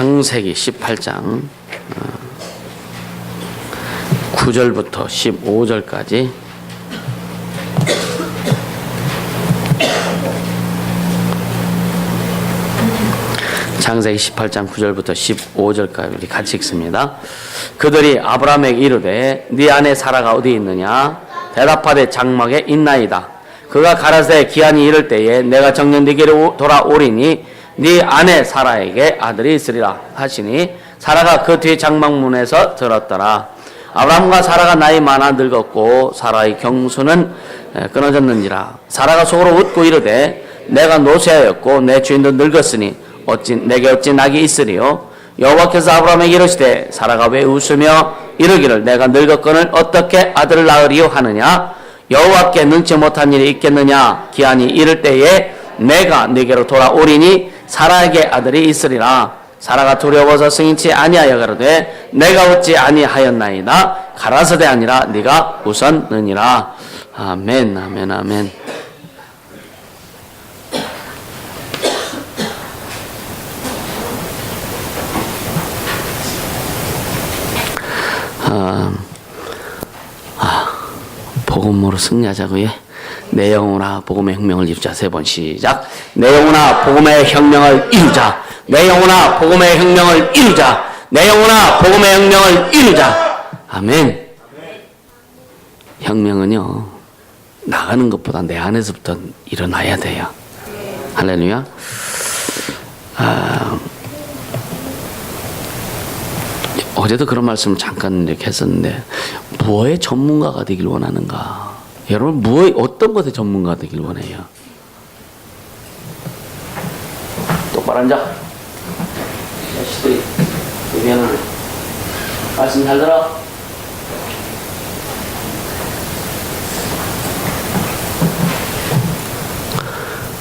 창세기 18장 9절부터 15절까지 창세기 18장 9절부터 15절까지 우리 같이 읽습니다. 그들이 아브라함에게 이르되 네 아내 사라가 어디 있느냐? 대답하되 장막에 있나이다. 그가 가라사대 기한이 이를 때에 내가 정녕 네게로 돌아오리니 네 아내 사라에게 아들이 있으리라 하시니 사라가 그 뒤 장막문에서 들었더라. 아브라함과 사라가 나이 많아 늙었고 사라의 경수는 끊어졌는지라. 사라가 속으로 웃고 이르되 내가 노쇠하였고 내 주인도 늙었으니 내게 어찌 낙이 있으리요? 여호와께서 아브라함에게 이르시되 사라가 왜 웃으며 이르기를 내가 늙었거늘 어떻게 아들을 낳으리요 하느냐? 여호와께 능치 못한 일이 있겠느냐? 기한이 이를 때에 내가 네게로 돌아오리니 사라에게 아들이 있으리라. 사라가 두려워서 승인치 아니하여 가로되 내가 어찌 아니하였나이다. 가라사대 아니라 네가 웃었느니라. 아멘, 아멘, 아멘. 복음으로 승리하자고요. 내 영혼아 복음의 혁명을 이루자. 3번 시작. 내 영혼아 복음의 혁명을 이루자. 내 영혼아 복음의 혁명을 이루자. 내 영혼아 복음의 혁명을 이루자. 아멘. 혁명은요 나가는 것보다 내 안에서부터 일어나야 돼요. 할렐루야. 어제도 그런 말씀을 잠깐 이렇게 했었는데 뭐의 전문가가 되길 원하는가? 여러분 어떤 것의 전문가가 되길 원해요? 똑바로 앉아. 자식들이 미안하네. 말씀 잘 들어.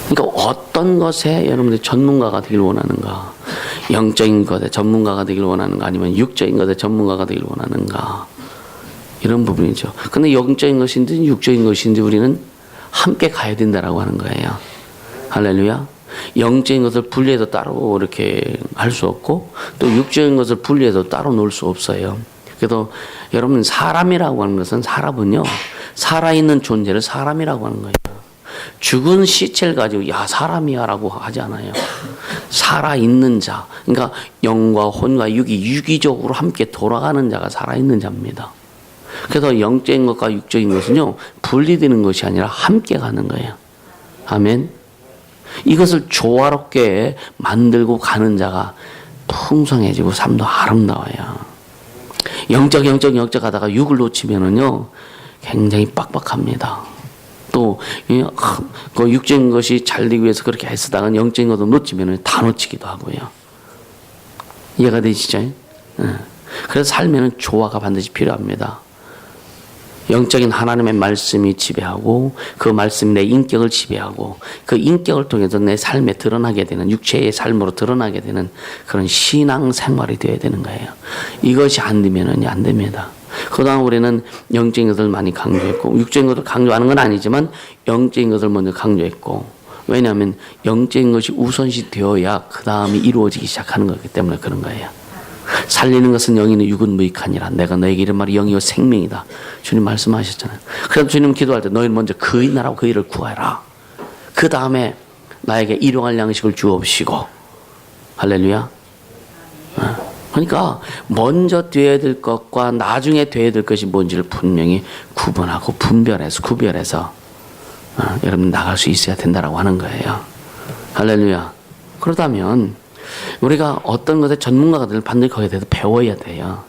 그러니까 어떤 것에 여러분들이 전문가가 되길 원하는가? 영적인 것에 전문가가 되길 원하는가? 아니면 육적인 것에 전문가가 되길 원하는가? 이런 부분이죠. 근데 영적인 것인지 육적인 것인지 우리는 함께 가야 된다라고 하는 거예요. 할렐루야. 영적인 것을 분리해서 따로 이렇게 할 수 없고 또 육적인 것을 분리해서 따로 놓을 수 없어요. 그래서 여러분 사람이라고 하는 것은 사람은요 살아있는 존재를 사람이라고 하는 거예요. 죽은 시체를 가지고 야 사람이야 라고 하지 않아요. 살아있는 자, 그러니까 영과 혼과 육이 유기적으로 함께 돌아가는 자가 살아있는 자입니다. 그래서 영적인 것과 육적인 것은요 분리되는 것이 아니라 함께 가는 거예요. 아멘. 이것을 조화롭게 만들고 가는 자가 풍성해지고 삶도 아름다워요. 영적 하다가 육을 놓치면은요 굉장히 빡빡합니다. 또 그 육적인 것이 잘 되기 위해서 그렇게 애쓰다가 영적인 것도 놓치면 다 놓치기도 하고요. 이해가 되시죠? 그래서 삶에는 조화가 반드시 필요합니다. 영적인 하나님의 말씀이 지배하고 그 말씀이 내 인격을 지배하고 그 인격을 통해서 내 삶에 드러나게 되는 육체의 삶으로 드러나게 되는 그런 신앙 생활이 되어야 되는 거예요. 이것이 안 되면은 안 됩니다. 그동안 우리는 영적인 것을 많이 강조했고 육적인 것을 강조하는 건 아니지만 영적인 것을 먼저 강조했고 왜냐하면 영적인 것이 우선시 되어야 그 다음이 이루어지기 시작하는 거기 때문에 그런 거예요. 살리는 것은 영이니 육은 무익하니라. 내가 너에게 이른 말이 영이요 생명이다. 주님 말씀하셨잖아요. 그래서 주님 기도할 때 너희는 먼저 그의 나라와 그 일을 구하라. 그 다음에 나에게 일용할 양식을 주옵시고. 할렐루야. 그러니까 먼저 되어야 될 것과 나중에 되어야 될 것이 뭔지를 분명히 구분하고 구별해서 여러분 나갈 수 있어야 된다라고 하는 거예요. 할렐루야. 그러다면 우리가 어떤 것에 전문가가 되면 반드시 거기에 대해서 배워야 돼요.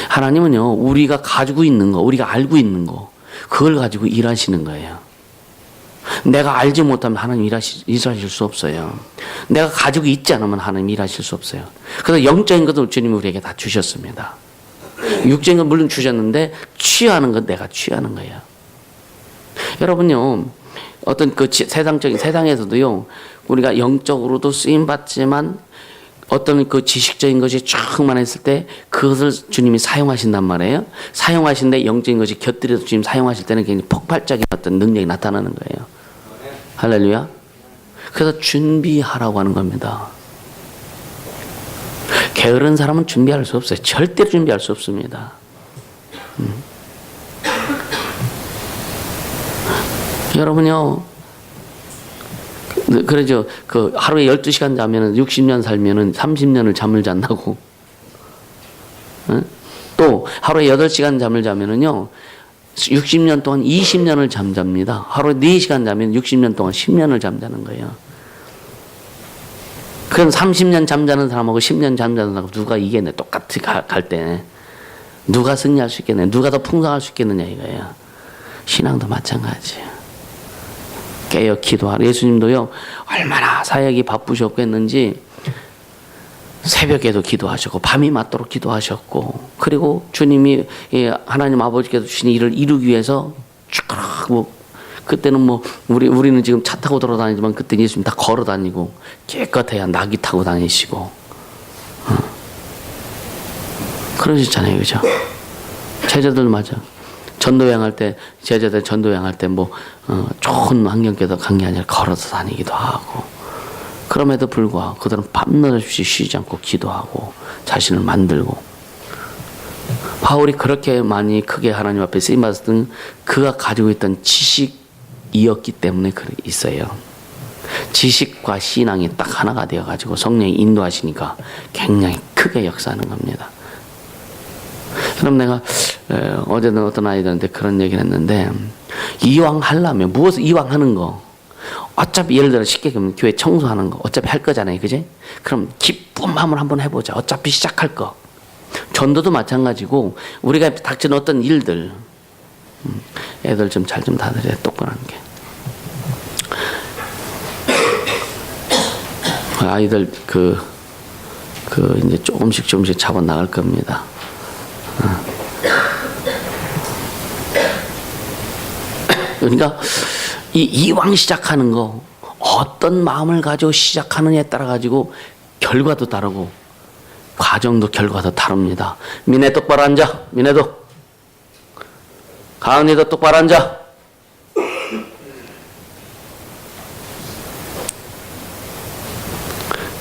하나님은요 우리가 가지고 있는 거 우리가 알고 있는 거 그걸 가지고 일하시는 거예요. 내가 알지 못하면 하나님 일하실 수 없어요. 내가 가지고 있지 않으면 하나님 일하실 수 없어요. 그래서 영적인 것도 주님이 우리에게 다 주셨습니다. 육적인 건 물론 주셨는데 취하는 건 내가 취하는 거예요. 여러분요 어떤 그 세상에서도요 우리가 영적으로도 쓰임 받지만 어떤 그 지식적인 것이 충만했을 때 그것을 주님이 사용하신단 말이에요. 사용하신데 영적인 것이 곁들여서 주님 사용하실 때는 굉장히 폭발적인 어떤 능력이 나타나는 거예요. 할렐루야. 그래서 준비하라고 하는 겁니다. 게으른 사람은 준비할 수 없어요. 절대로 준비할 수 없습니다. 여러분요, 그러죠. 그 하루에 12시간 자면은 60년 살면은 30년을 잠을 잔다고. 또 하루에 8시간 잠을 자면은요, 60년 동안 20년을 잠잡니다. 하루에 4시간 자면 60년 동안 10년을 잠자는 거예요. 그럼 30년 잠자는 사람하고 10년 잠자는 사람하고 누가 이기겠네? 똑같이 갈 때. 누가 승리할 수 있겠네? 누가 더 풍성할 수 있겠느냐 이거예요. 신앙도 마찬가지예요. 깨어 기도하라. 예수님도요, 얼마나 사역이 바쁘셨고 했는지 새벽에도 기도하셨고 밤이 맞도록 기도하셨고, 그리고 주님이 하나님 아버지께서 주신 일을 이루기 위해서 쭉 그때는 뭐 우리는 지금 차 타고 돌아다니지만 그때 예수님 다 걸어 다니고 깨끗해야 낙이 타고 다니시고 그러셨잖아요, 그죠? 제자들 맞아. 전도여행 할 때 제자들 전도여행 할 때 뭐 좋은 환경에서 간 게 아니라 걸어서 다니기도 하고, 그럼에도 불구하고 그들은 밤낮없이 쉬지 않고 기도하고 자신을 만들고. 바울이 그렇게 많이 크게 하나님 앞에 쓰임 받았던 그가 가지고 있던 지식이었기 때문에 있어요. 지식과 신앙이 딱 하나가 되어 가지고 성령이 인도하시니까 굉장히 크게 역사하는 겁니다. 그럼 내가 어제는 어떤 아이들한테 그런 얘기를 했는데, 이왕 하려면 무엇을 이왕 하는 거, 어차피 예를 들어 쉽게 그러면 교회 청소하는 거 어차피 할 거잖아요, 그지? 그럼 기쁜 마음을 한번 해보자. 어차피 시작할 거. 전도도 마찬가지고 우리가 닥치는 어떤 일들, 애들 좀 잘 좀 다들여 똑바로 하는 게. 아이들 이제 조금씩 잡아 나갈 겁니다. 그러니까 이왕 시작하는 거 어떤 마음을 가지고 시작하느냐에 따라 가지고 결과도 다르고 과정도 결과도 다릅니다. 민혜 똑바로 앉아. 민혜도. 가은이도 똑바로 앉아.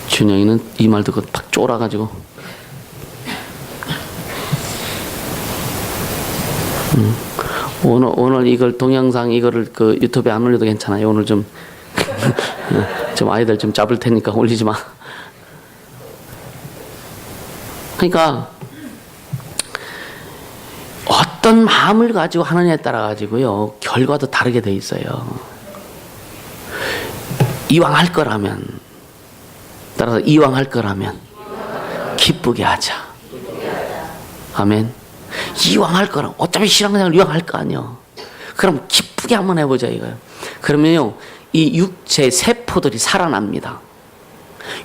준영이는 이 말 듣고 팍 쫄아가지고 오늘 이걸 동영상 이거를 그 유튜브에 안 올려도 괜찮아요. 오늘 좀 아이들 좀 잡을 테니까 올리지 마. 그러니까 어떤 마음을 가지고 하느냐에 따라 가지고요 결과도 다르게 돼 있어요. 이왕 할 거라면, 따라서 이왕 할 거라면 기쁘게 하자. 아멘. 이왕 할 거라. 어차피 신앙생활 이왕 할 거 아니야. 그럼 기쁘게 한번 해보자 이거예요. 그러면요 이 육체 세포들이 살아납니다.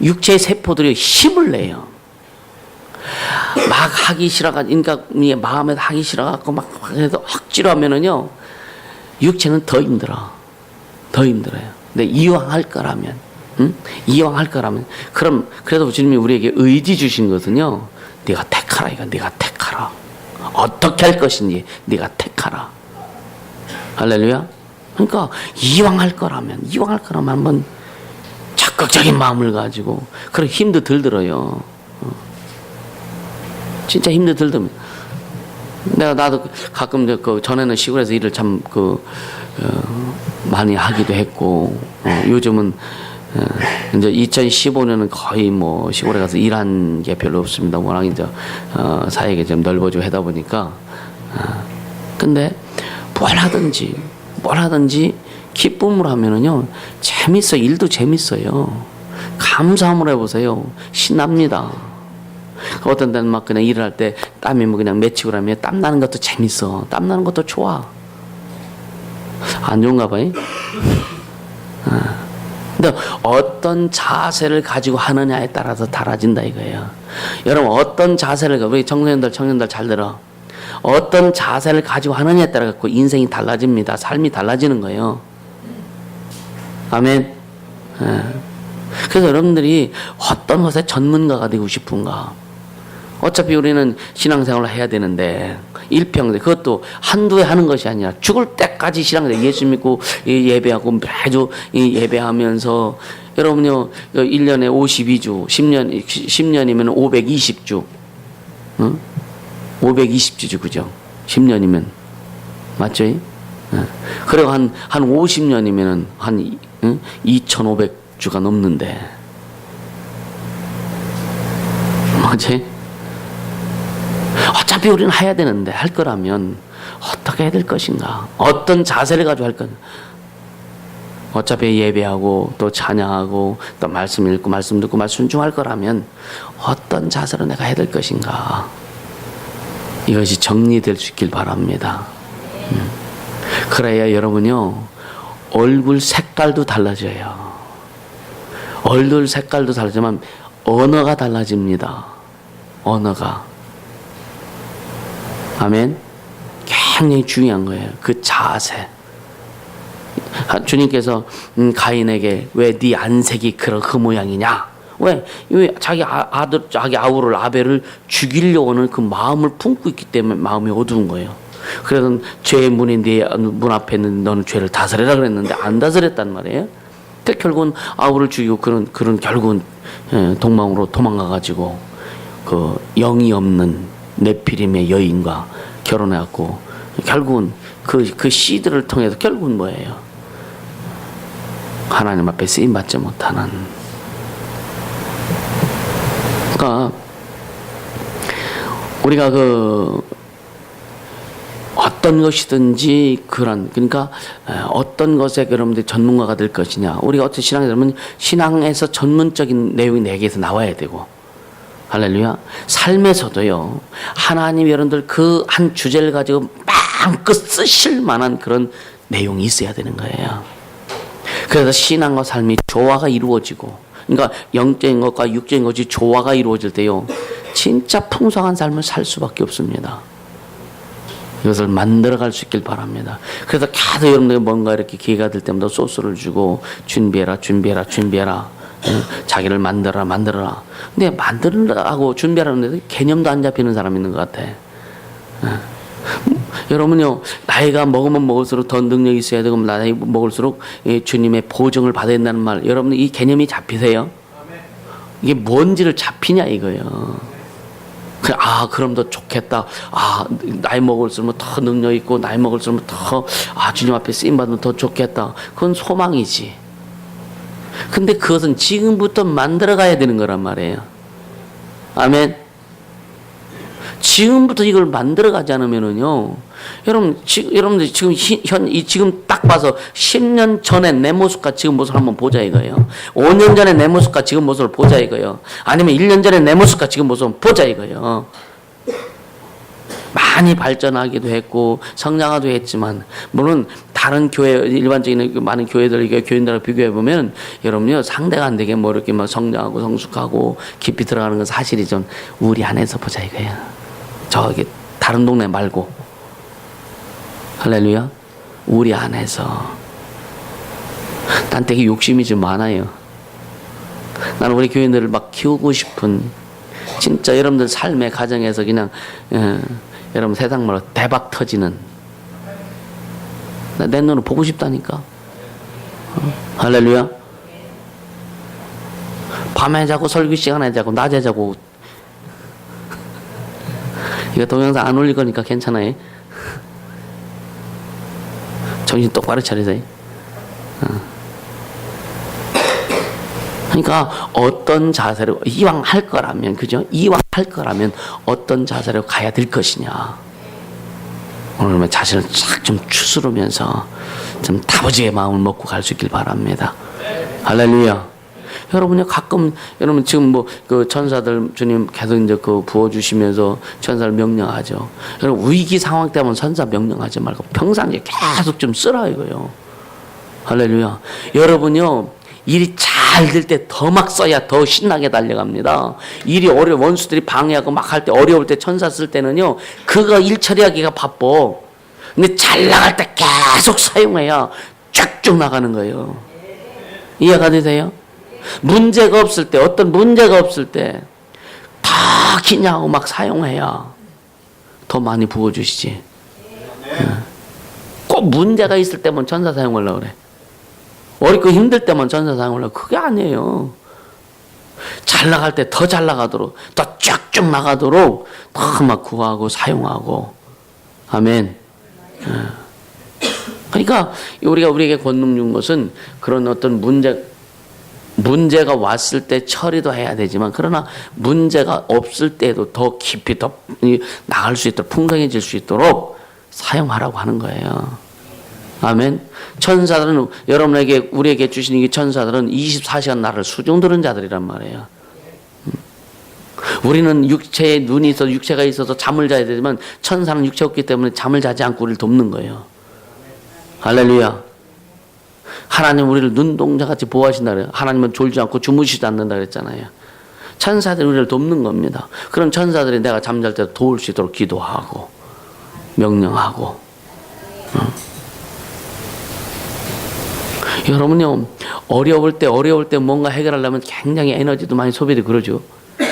육체의 세포들이 힘을 내요. 막 하기 싫어가지고 인간이 마음에 하기 싫어갖고 막 해서 억지로 하면은요 육체는 더 힘들어요. 근데 이왕 할 거라면, 이왕 할 거라면, 그럼 그래도 주님이 우리에게 의지 주신 것은요, 네가 택하라 이거. 네가 택하라. 어떻게 할 것인지 네가 택하라. 할렐루야. 그러니까 이왕 할 거라면 한번 적극적인 마음을 가지고, 그럼 힘도 덜 들어요. 진짜 힘도 덜 들면. 나도 가끔 전에는 시골에서 일을 참 많이 하기도 했고, 요즘은 이제 2015년은 거의 뭐 시골에 가서 일한 게 별로 없습니다. 워낙 이제 사역이 좀 넓어지고 하다 보니까. 근데 뭘 하든지 기쁨으로 하면은요 재밌어. 일도 재밌어요. 감사함으로 해보세요. 신납니다. 어떤 데는 막 그냥 일을 할 때 땀이 뭐 그냥 맺히고 그러면 땀 나는 것도 재밌어. 땀 나는 것도 좋아. 안 좋은가 봐요. 근데 어떤 자세를 가지고 하느냐에 따라서 달라진다 이거예요. 여러분 어떤 자세를, 우리 청년들 잘 들어. 어떤 자세를 가지고 하느냐에 따라 갖고 인생이 달라집니다. 삶이 달라지는 거예요. 아멘. 그래서 여러분들이 어떤 것에 전문가가 되고 싶은가? 어차피 우리는 신앙생활을 해야 되는데 일평생, 그것도 한두 해 하는 것이 아니라 죽을 때까지 신앙생활, 예수 믿고 예배하고 매주 예배하면서 여러분요, 1년에 52주, 10년이면 520주. 520주죠, 그죠? 10년이면. 맞죠? 그리고 한 50년이면 한 2,500주가 넘는데. 맞지? 어차피 우리는 해야 되는데, 할 거라면 어떻게 해야 될 것인가? 어떤 자세를 가지고 할 건가? 어차피 예배하고 또 찬양하고 또 말씀 읽고 말씀 듣고 말 순종할 거라면 어떤 자세로 내가 해야 될 것인가? 이것이 정리될 수 있길 바랍니다. 그래야 여러분요, 얼굴 색깔도 달라져요. 얼굴 색깔도 다르지만 언어가 달라집니다. 언어가. 아멘. 굉장히 중요한 거예요. 그 자세. 주님께서 가인에게 왜 네 안색이 그 모양이냐? 왜 자기 아들, 자기 아우를 아벨을 죽이려고 하는 그 마음을 품고 있기 때문에 마음이 어두운 거예요. 그래서 죄의 문이 네 문 앞에 있는 너는 죄를 다스려라 그랬는데 안 다스렸단 말이에요. 결국은 아우를 죽이고 그런 결국은 동방으로 도망가가지고 그 영이 없는 네피림의 여인과 결혼해갖고 결국은 그 씨들을 통해서 결국은 뭐예요? 하나님 앞에 쓰임 받지 못하는. 그러니까 우리가 어떤 것이든지 그러니까 어떤 것에 여러분들이 전문가가 될 것이냐. 우리가 어떤 신앙에 들면 신앙에서 전문적인 내용이 내게서 나와야 되고, 할렐루야. 삶에서도요, 하나님 여러분들 그 한 주제를 가지고 마음껏 쓰실 만한 그런 내용이 있어야 되는 거예요. 그래서 신앙과 삶이 조화가 이루어지고, 그러니까 영적인 것과 육적인 것이 조화가 이루어질 때요, 진짜 풍성한 삶을 살 수밖에 없습니다. 이것을 만들어갈 수 있길 바랍니다. 그래서 계속 여러분들이 뭔가 이렇게 기회가 될 때마다 소스를 주고 준비해라. 자기를 만들어라. 근데 만들라고 준비하라는데 개념도 안 잡히는 사람이 있는 것 같아. 여러분요, 나이가 먹으면 먹을수록 더 능력이 있어야 되고, 나이 먹을수록 주님의 보증을 받아야 된다는 말, 여러분 이 개념이 잡히세요? 이게 뭔지를 잡히냐 이거예요. 그럼 더 좋겠다. 나이 먹을수록 더 능력 있고, 나이 먹을수록 더, 주님 앞에 쓰임받으면 더 좋겠다. 그건 소망이지. 근데 그것은 지금부터 만들어가야 되는 거란 말이에요. 아멘. 지금부터 이걸 만들어가지 않으면은요, 여러분들 지금 딱 봐서 10년 전에 내 모습과 지금 모습을 한번 보자 이거예요. 5년 전에 내 모습과 지금 모습을 보자 이거예요. 아니면 1년 전에 내 모습과 지금 모습을 보자 이거예요. 많이 발전하기도 했고 성장하기도 했지만, 물론 다른 교회, 일반적인 많은 교인들하고 비교해 보면 여러분요, 상대가 안 되게 이렇게 성장하고 성숙하고 깊이 들어가는 건 사실이죠. 우리 안에서 보자 이거예요. 저기 다른 동네 말고, 할렐루야. 우리 안에서. 난 되게 욕심이 좀 많아요. 나는 우리 교인들을 막 키우고 싶은, 진짜 여러분들 삶의 가정에서 그냥 여러분 세상 말로 대박 터지는, 내 눈으로 보고 싶다니까. 할렐루야. 밤에 자고 설교 시간에 자고 낮에 자고. 이거 동영상 안 올릴 거니까 괜찮아요. 정신 똑바로 차리세요. 그러니까 어떤 자세로 이왕 할 거라면, 그죠? 이왕 할 거라면 어떤 자세로 가야 될 것이냐. 오늘 자신을 쫙 좀 추스르면서 좀 다부지게 마음을 먹고 갈 수 있길 바랍니다. 할렐루야. 여러분요, 가끔 여러분 지금 그 천사들 주님 계속 이제 부어주시면서 천사를 명령하죠. 여러분 위기 상황 때문에 천사 명령하지 말고 평상시에 계속 좀 쓰라 이거요. 할렐루야. 여러분요, 일이 잘 될 때 더 막 써야 더 신나게 달려갑니다. 일이 원수들이 방해하고 막 할 때 어려울 때 천사 쓸 때는요, 그거 일 처리하기가 바빠. 근데 잘 나갈 때 계속 사용해야 쭉쭉 나가는 거예요. 이해가 되세요? 문제가 없을 때, 어떤 문제가 없을 때 다 기냐고 막 사용해야 더 많이 부어주시지. 꼭 문제가 있을 때만 천사 사용하려고 그래. 어렵고 힘들 때만 천사 사용을 하고 그게 아니에요. 잘 나갈 때 더 잘 나가도록 더 쭉쭉 나가도록 더 막 구하고 사용하고 아멘. 그러니까 우리에게 권능 준 것은 그런 어떤 문제가 왔을 때 처리도 해야 되지만 그러나 문제가 없을 때도 더 깊이 더 나갈 수 있도록 풍성해질 수 있도록 사용하라고 하는 거예요. 아멘. 천사들은 여러분에게 우리에게 주신 이 천사들은 24시간 나를 수종 들은 자들이란 말이에요. 우리는 육체에 눈이 있어서 육체가 있어서 잠을 자야 되지만 천사는 육체 없기 때문에 잠을 자지 않고 우리를 돕는 거예요. 할렐루야. 하나님 우리를 눈동자같이 보호하신다 그래요. 하나님은 졸지 않고 주무시지 않는다 그랬잖아요. 천사들이 우리를 돕는 겁니다. 그럼 천사들이 내가 잠잘 때 도울 수 있도록 기도하고 명령하고 여러분요 어려울 때 뭔가 해결하려면 굉장히 에너지도 많이 소비되고 그러죠.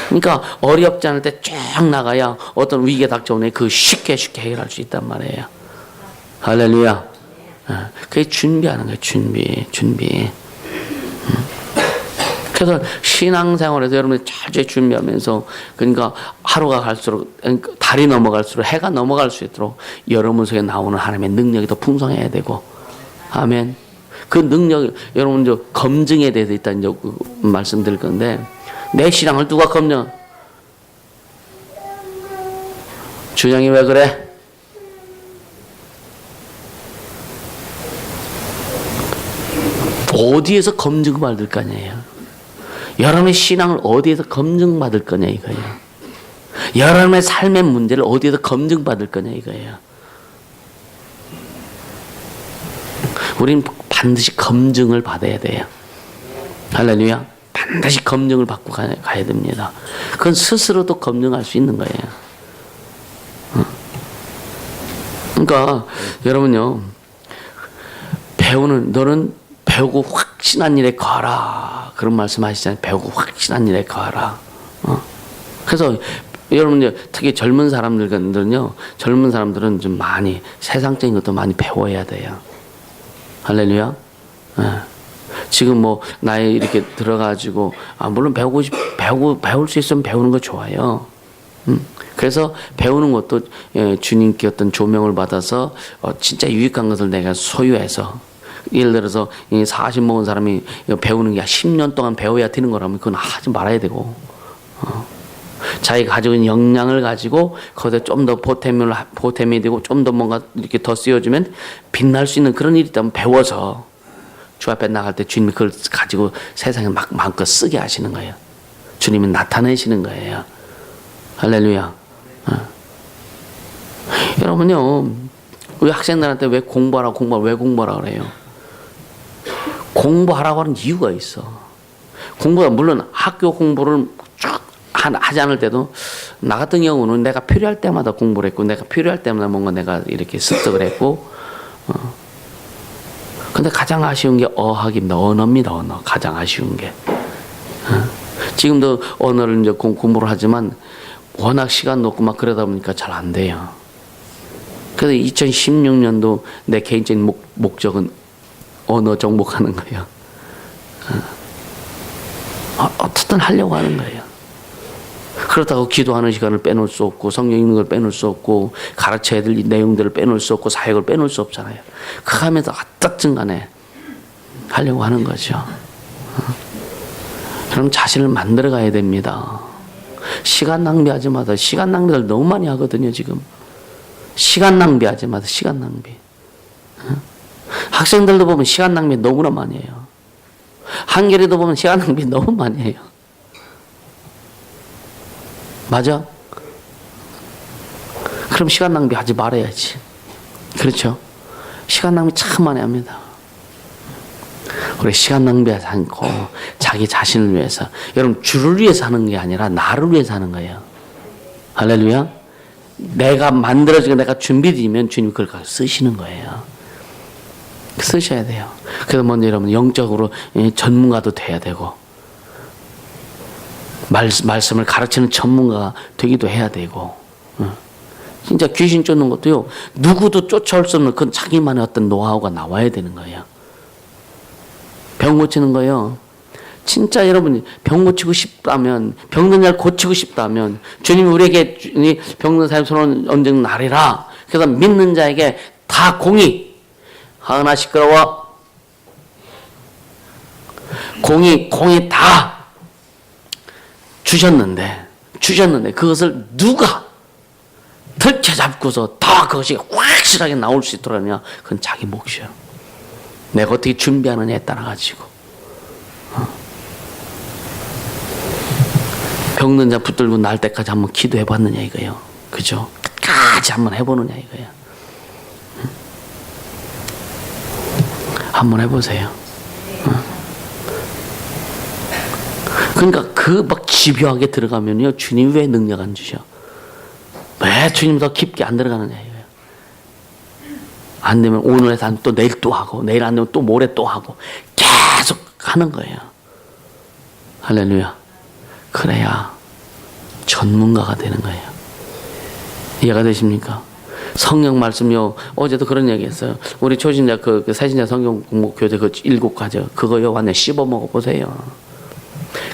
그러니까 어렵지 않을 때 쫙 나가야 어떤 위기가 닥쳐오네 그 쉽게 해결할 수 있단 말이에요. 할렐루야. 그게 준비하는 거예요. 준비. 그래서 신앙생활에서 여러분이 잘 준비하면서 그러니까 하루가 갈수록 달이 넘어갈수록 해가 넘어갈 수 있도록 여러분 속에 나오는 하나님의 능력이 더 풍성해야 되고 아멘. 그 능력 여러분 저 검증에 대해서 일단 이제 말씀드릴 건데 내 신앙을 누가 검증? 준영이 왜 그래? 어디에서 검증받을 거냐예요. 여러분의 신앙을 어디에서 검증받을 거냐 이거예요. 여러분의 삶의 문제를 어디에서 검증받을 거냐 이거예요. 우리는 반드시 검증을 받아야 돼요. 할렐루야. 반드시 검증을 받고 가야 됩니다. 그건 스스로도 검증할 수 있는 거예요. 그러니까 여러분요. 너는 배우고 확신한 일에 거하라. 그런 말씀 하시잖아요. 배우고 확신한 일에 거하라. 그래서 여러분 특히 젊은 사람들은 좀 많이 세상적인 것도 많이 배워야 돼요. 할렐루야. 지금 뭐 나이 이렇게 들어가지고 물론 배울 수 있으면 배우는 거 좋아요. 그래서 배우는 것도 주님께 어떤 조명을 받아서 진짜 유익한 것을 내가 소유해서 예를 들어서 40 먹은 사람이 배우는 게 10년 동안 배워야 되는 거라면 그건 하지 말아야 되고 자기가 가지고 있는 역량을 가지고 거기에 좀 더 보탬이 되고 좀 더 뭔가 이렇게 더 쓰여주면 빛날 수 있는 그런 일이 있다면 배워서 주 앞에 나갈 때 주님이 그걸 가지고 세상에 마음껏 쓰게 하시는 거예요. 주님이 나타내시는 거예요. 할렐루야. 여러분요 우리 학생들한테 왜 공부하라 그래요? 공부하라고 하는 이유가 있어. 공부가 물론 학교 공부를 쭉 하지 않을 때도 나 같은 경우는 내가 필요할 때마다 공부를 했고 내가 필요할 때마다 뭔가 내가 이렇게 습득을 했고 근데 가장 아쉬운 게 어학입니다. 언어입니다. 언어. 가장 아쉬운 게. 지금도 언어를 이제 공부를 하지만 워낙 시간도 없고 막 그러다 보니까 잘 안 돼요. 그래서 2016년도 내 개인적인 목적은 언어 정복하는 거예요. 어떻든 하려고 하는 거예요. 그렇다고 기도하는 시간을 빼놓을 수 없고 성경 읽는 걸 빼놓을 수 없고 가르쳐야 될 내용들을 빼놓을 수 없고 사역을 빼놓을 수 없잖아요. 그 하면서 어떻든 간에 하려고 하는 거죠. 그럼 자신을 만들어 가야 됩니다. 시간 낭비하지 마세요. 시간 낭비를 너무 많이 하거든요 지금. 시간 낭비하지 마세요. 시간 낭비. 학생들도 보면 시간 낭비 너무나 많이 해요. 한겨레도 보면 시간 낭비 너무 많이 해요. 맞아? 그럼 시간 낭비하지 말아야지. 그렇죠? 시간 낭비 참 많이 합니다. 우리 시간 낭비하지 않고 자기 자신을 위해서 여러분 주를 위해서 하는 게 아니라 나를 위해서 하는 거예요. 할렐루야. 내가 만들어지고 내가 준비되면 주님이 그걸 가서 쓰시는 거예요. 쓰셔야 돼요. 그래서 먼저 여러분 영적으로 전문가도 돼야 되고 말씀을 가르치는 전문가가 되기도 해야 되고 진짜 귀신 쫓는 것도요 누구도 쫓아올 수 없는 그건 자기만의 어떤 노하우가 나와야 되는 거예요. 병 고치는 거요. 진짜 여러분 병 고치고 싶다면, 병든 자를 고치고 싶다면 주님이 우리에게 병든 사람 손은 언젠가 나리라. 그래서 믿는 자에게 다 공의. 하은아 시끄러워. 공의 다 주셨는데 그것을 누가 들쳐잡고서 더 그것이 확실하게 나올 수 있도록 하느냐, 그건 자기 몫이에요. 내가 어떻게 준비하느냐에 따라 가지고. 병든 자 붙들고 날 때까지 한번 기도해 봤느냐 이거예요. 그죠? 끝까지 한번 해보느냐 이거예요. 한번 해보세요. 그러니까 그 막 집요하게 들어가면요, 주님 왜 능력 안 주셔? 왜 주님 더 깊게 안 들어가느냐 이거예요. 안 되면 오늘 해서 또 내일 또 하고, 내일 안 되면 또 모레 또 하고, 계속 하는 거예요. 할렐루야. 그래야 전문가가 되는 거예요. 이해가 되십니까? 성경 말씀요, 어제도 그런 얘기 했어요. 우리 초신자 그 새신자 성경 공부 교재 그 7과죠. 그거요, 완전 씹어 먹어 보세요.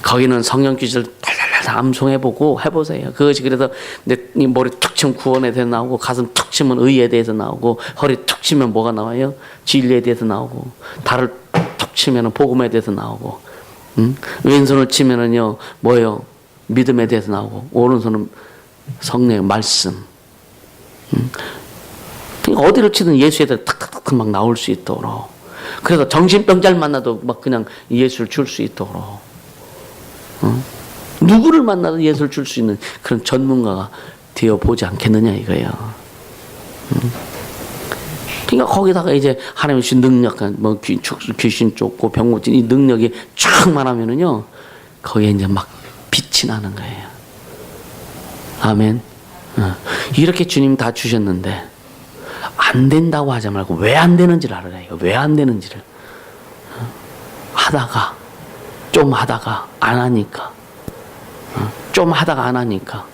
거기는 성경 기술 달달달 암송해보고 해보세요. 그것이 그래서 내 머리 툭 치면 구원에 대해서 나오고, 가슴 툭 치면 의에 대해서 나오고, 허리 툭 치면 뭐가 나와요? 진리에 대해서 나오고, 달을 툭 치면 복음에 대해서 나오고, 왼손을 치면은요 뭐예요? 믿음에 대해서 나오고, 오른손은 성령의 말씀. 그러니까 어디를 치든 예수에 대해서 탁탁탁 막 나올 수 있도록. 그래서 정신병자를 만나도 막 그냥 예수를 줄 수 있도록. 누구를 만나도 예수를 줄 수 있는 그런 전문가가 되어 보지 않겠느냐 이거예요. 그러니까 거기다가 이제 하나님의 주신 능력, 뭐 귀신 쫓고 병 고친 이 능력이 쫙 말하면은요, 거기에 이제 막 빛이 나는 거예요. 아멘. 이렇게 주님 다 주셨는데 안 된다고 하지 말고 왜 안 되는지를 알아야 해요. 왜 안 되는지를. 하다가 좀 하다가 안 하니까, 좀 하다가 안 하니까.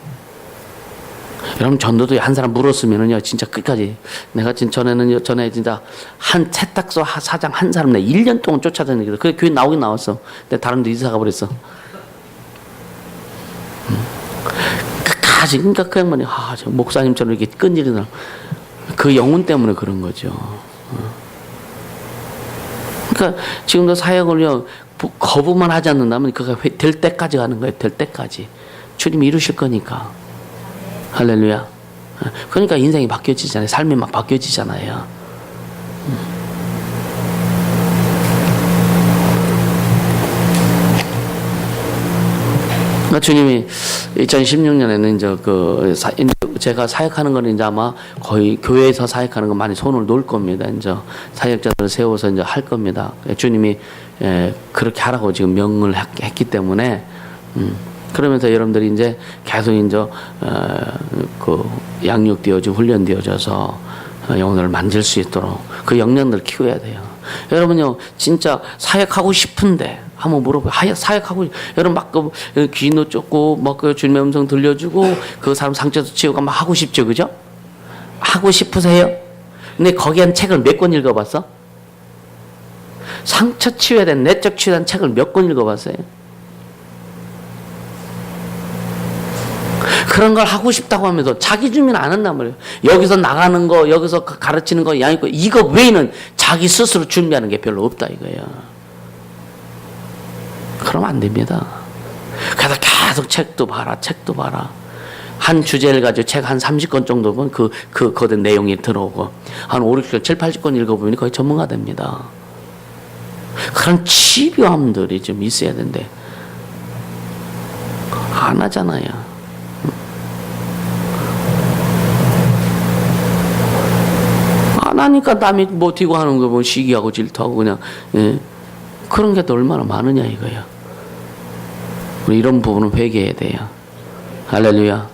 여러분 전도도 한 사람 물었으면은요, 진짜 끝까지. 내가 전에 진짜 한 세탁소 사장 한 사람 내 1년 동안 쫓아다니거든. 그래 교회 나오긴 나왔어. 근데 다른 데 이사 가버렸어. 끝까지. 그러니까 그냥 뭐냐, 저 목사님처럼 이렇게 끈질기는 그 영혼 때문에 그런 거죠. 그러니까 지금도 사역을요, 거부만 하지 않는다면 그가 될 때까지 가는 거예요. 될 때까지. 주님이 이루실 거니까. 할렐루야. 그러니까 인생이 바뀌어지잖아요. 삶이 막 바뀌어지잖아요. 주님이 2016년에는 이제 제가 사역하는 거는 이제 아마 거의 교회에서 사역하는 거 많이 손을 놓을 겁니다. 이제 사역자들을 세워서 이제 할 겁니다. 주님이 그렇게 하라고 지금 명을 했기 때문에, 그러면서 여러분들이 이제 계속 이제 그 양육되어지고 훈련되어져서 영혼을 만질 수 있도록 그 역량들을 키워야 돼요. 여러분요, 진짜 사역하고 싶은데 한번 물어봐요. 사역하고, 여러분 막 귀도 쫓고 막 주님의 음성 들려주고 그 사람 상처도 치우고 막 하고 싶죠, 그죠? 하고 싶으세요? 근데 거기한 책을 몇 권 읽어봤어? 상처 치유에 대한, 내적 치유에 대한 책을 몇 권 읽어봤어요? 그런 걸 하고 싶다고 하면서 자기 준비는 안 한단 말이에요. 여기서 나가는 거, 여기서 가르치는 거, 양육거, 이거 외에는 자기 스스로 준비하는 게 별로 없다 이거예요. 그러면 안 됩니다. 그래서 계속 책도 봐라. 한 주제를 가지고 책 한 30권 정도 보면 거기에 내용이 들어오고, 한 5, 6권, 7, 80권 읽어보면 거의 전문가 됩니다. 그런 집요함들이 좀 있어야 되는데, 안 하잖아요. 안 하니까 남이 뭐 뛰고 하는 거 보면 시기하고 질투하고 그냥, 그런 게 또 얼마나 많으냐 이거야. 우리 이런 부분은 회개해야 돼요. 할렐루야.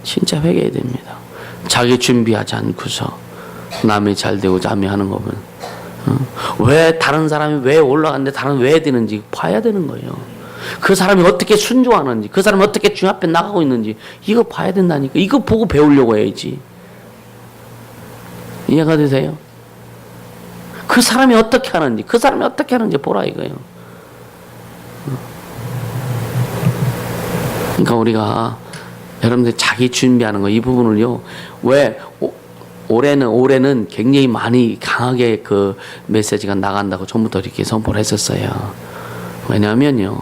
진짜 회개해야 됩니다. 자기 준비하지 않고서 남이 잘 되고 남이 하는 거 보면, 왜 다른 사람이 왜 올라갔는데 다른 왜 되는지 봐야 되는 거예요. 그 사람이 어떻게 순종하는지, 그 사람이 어떻게 주 앞에 나가고 있는지 이거 봐야 된다니까. 이거 보고 배우려고 해야지. 이해가 되세요? 그 사람이 어떻게 하는지 보라 이거예요. 그러니까 우리가 여러분들 자기 준비하는 거 이 부분을요. 왜 올해는 굉장히 많이 강하게 그 메시지가 나간다고 전부터 이렇게 선포를 했었어요. 왜냐하면요.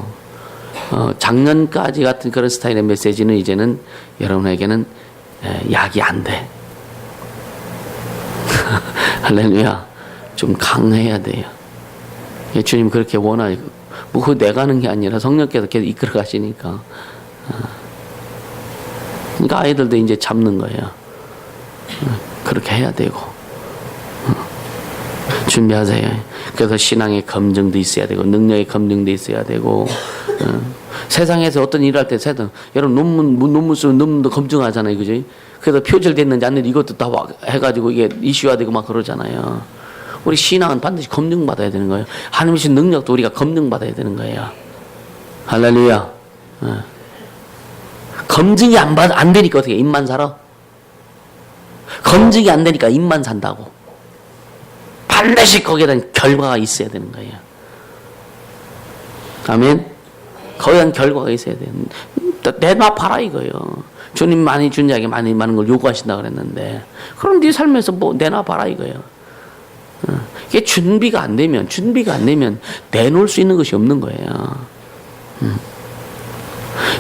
작년까지 같은 그런 스타일의 메시지는 이제는 여러분에게는 약이 안 돼. 할렐루야. 좀 강해야 돼요. 주님 그렇게 원하고 뭐 그거 내가 하는 게 아니라 성령께서 계속 이끌어 가시니까. 그러니까 아이들도 이제 잡는 거예요. 그렇게 해야 되고. 준비하세요. 그래서 신앙의 검증도 있어야 되고 능력의 검증도 있어야 되고 세상에서 어떤 일을 할 때 여러분 논문 쓰면 논문도 검증하잖아요. 그죠? 그래서 표절됐는지 안 됐는지 이것도 다 해가지고 이게 이슈화되고 막 그러잖아요. 우리 신앙은 반드시 검증받아야 되는 거예요. 하나님의 주신 능력도 우리가 검증받아야 되는 거예요. 할렐루야. 검증이 안 되니까 어떻게 입만 살아? 검증이 안 되니까 입만 산다고. 반드시 거기에 대한 결과가 있어야 되는 거예요. 아멘? 거기에 대한 결과가 있어야 돼요. 내놔봐라 이거예요. 주님 많이 준 자에게 많은 걸 요구하신다 그랬는데 그럼 네 삶에서 뭐 내놔봐라 이거예요. 이게 준비가 안 되면 내놓을 수 있는 것이 없는 거예요.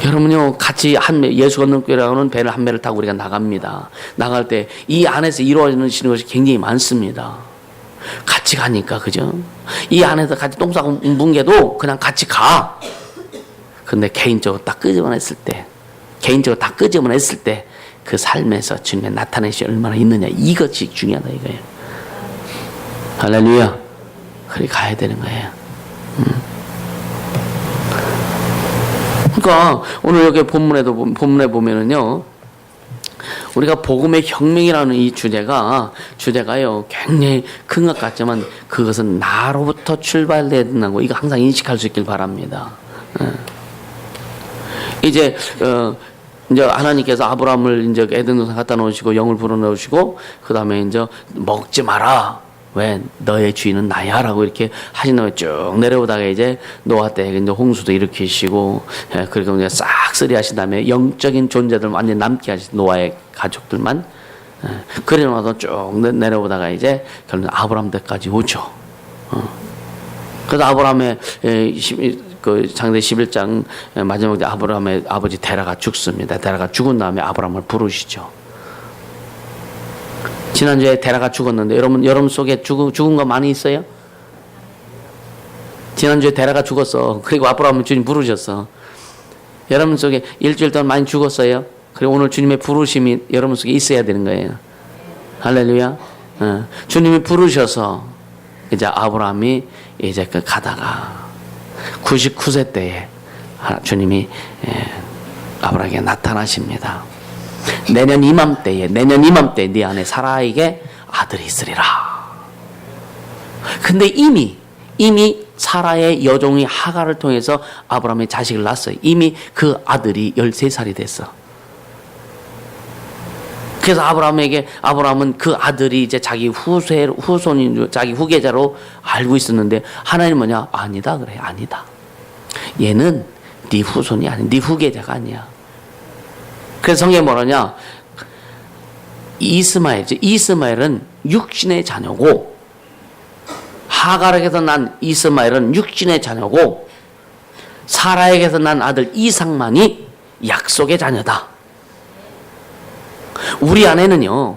여러분요, 같이 예수 건너교회라는 배를 한 배를 타고 우리가 나갑니다. 나갈 때 이 안에서 이루어지는 것이 굉장히 많습니다. 같이 가니까, 그죠? 이 안에서 같이 똥 싸고 뭉개도 그냥 같이 가. 근데 개인적으로 딱 끄집어냈을 때, 그 삶에서 주님의 나타내시 얼마나 있느냐, 이것이 중요하다, 이거예요. 할렐루야. 그렇게 가야 되는 거예요. 그러니까 오늘 여기 본문에 보면은요, 우리가 복음의 혁명이라는 이 주제가요 굉장히 큰 것 같지만 그것은 나로부터 출발돼야 된다고 이거 항상 인식할 수 있길 바랍니다. 이제 하나님께서 아브라함을 이제 에덴 동산 갖다 놓으시고 영을 불어넣으시고 그 다음에 이제 먹지 마라. 왜 너의 주인은 나야라고 이렇게 하신 다음에 쭉 내려오다가 이제 노아 때 이제 홍수도 일으키시고 그리고 이제 싹쓸이 하신 다음에 영적인 존재들 완전 남게 하신 노아의 가족들만 그리고 나서 쭉 내려오다가 이제 결국 아브라함 때까지 오죠. 그래서 아브라함의 그 창세기 11장 마지막에 아브라함의 아버지 데라가 죽습니다. 데라가 죽은 다음에 아브라함을 부르시죠. 지난주에 데라가 죽었는데 여러분 속에 죽은 거 많이 있어요? 지난주에 데라가 죽었어. 그리고 아브라함을 주님 부르셨어. 여러분 속에 일주일 동안 많이 죽었어요. 그리고 오늘 주님의 부르심이 여러분 속에 있어야 되는 거예요. 할렐루야. 주님이 부르셔서 이제 아브라함이 이제 가다가 99세 때에 주님이 아브라함에게 나타나십니다. 내년 이맘때에 네 안에 사라에게 아들이 있으리라. 근데 이미 사라의 여종이 하갈을 통해서 아브라함의 자식을 낳았어요. 이미 그 아들이 13살이 됐어. 그래서 아브라함은 그 아들이 이제 자기 후손인 자기 후계자로 알고 있었는데 하나님 뭐냐? 아니다 그래. 아니다. 얘는 네 후손이 아니야. 네 후계자가 아니야. 그래서 성경에 뭐라냐? 이스마엘은 육신의 자녀고 하갈에게서 난 이스마엘은 육신의 자녀고 사라에게서 난 아들 이삭만이 약속의 자녀다. 우리 안에는요,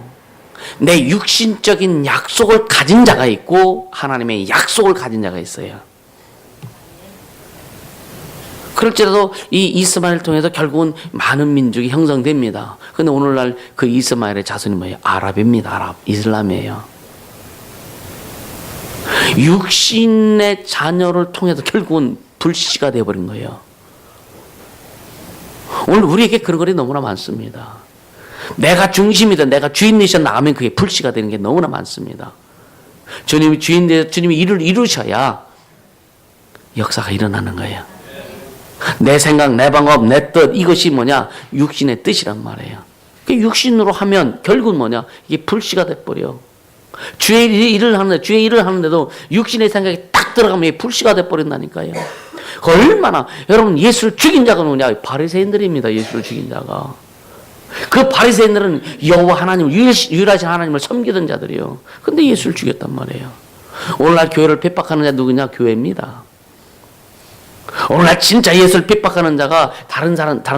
내 육신적인 약속을 가진 자가 있고 하나님의 약속을 가진 자가 있어요. 그럴지라도 이 이스마엘을 통해서 결국은 많은 민족이 형성됩니다. 그런데 오늘날 그 이스마엘의 자손이 뭐예요? 아랍입니다. 이슬람이에요. 육신의 자녀를 통해서 결국은 불씨가 되어버린 거예요. 오늘 우리에게 그런 것이 너무나 많습니다. 내가 중심이든 내가 주인 되셔 나가면 그게 불씨가 되는 게 너무나 많습니다. 주님이 주인 되셔 주님이 일을 이루셔야 역사가 일어나는 거예요. 내 생각, 내 방법, 내 뜻, 이것이 뭐냐? 육신의 뜻이란 말이에요. 육신으로 하면 결국은 뭐냐? 이게 불씨가 돼버려. 주의 일을 하는데도 육신의 생각이 딱 들어가면 불씨가 돼버린다니까요. 얼마나 여러분 예수를 죽인 자가 누구냐? 바리새인들입니다. 예수를 죽인 자가. 그 바리새인들은 여호와 하나님을 유일하신 하나님을 섬기던 자들이요. 근데 예수를 죽였단 말이에요. 오늘날 교회를 핍박하는 자 누구냐? 교회입니다. 오늘날 진짜 예수를 핍박하는 자가 다른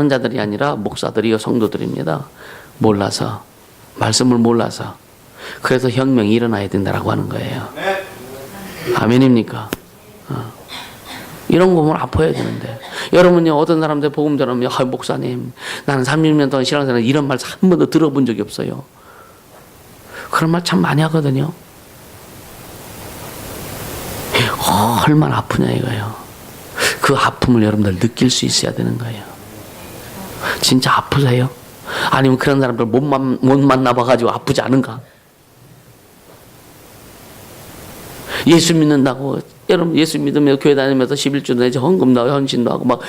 자들이 아니라 목사들이요, 성도들입니다. 몰라서, 말씀을 몰라서. 그래서 혁명이 일어나야 된다라고 하는 거예요. 아멘입니까? 이런 거 보면 아파야 되는데. 여러분요, 어떤 사람들 복음 전하면, 목사님, 나는 30년 동안 신앙생활 이런 말 한 번도 들어본 적이 없어요. 그런 말 참 많이 하거든요. 얼마나 아프냐 이거예요. 그 아픔을 여러분들 느낄 수 있어야 되는 거예요. 진짜 아프세요? 아니면 그런 사람들 못 만나봐가지고 아프지 않은가? 예수 믿는다고, 여러분 예수 믿으며 교회 다니면서 11주도 내지 헌금도 하고 헌신도 하고 막,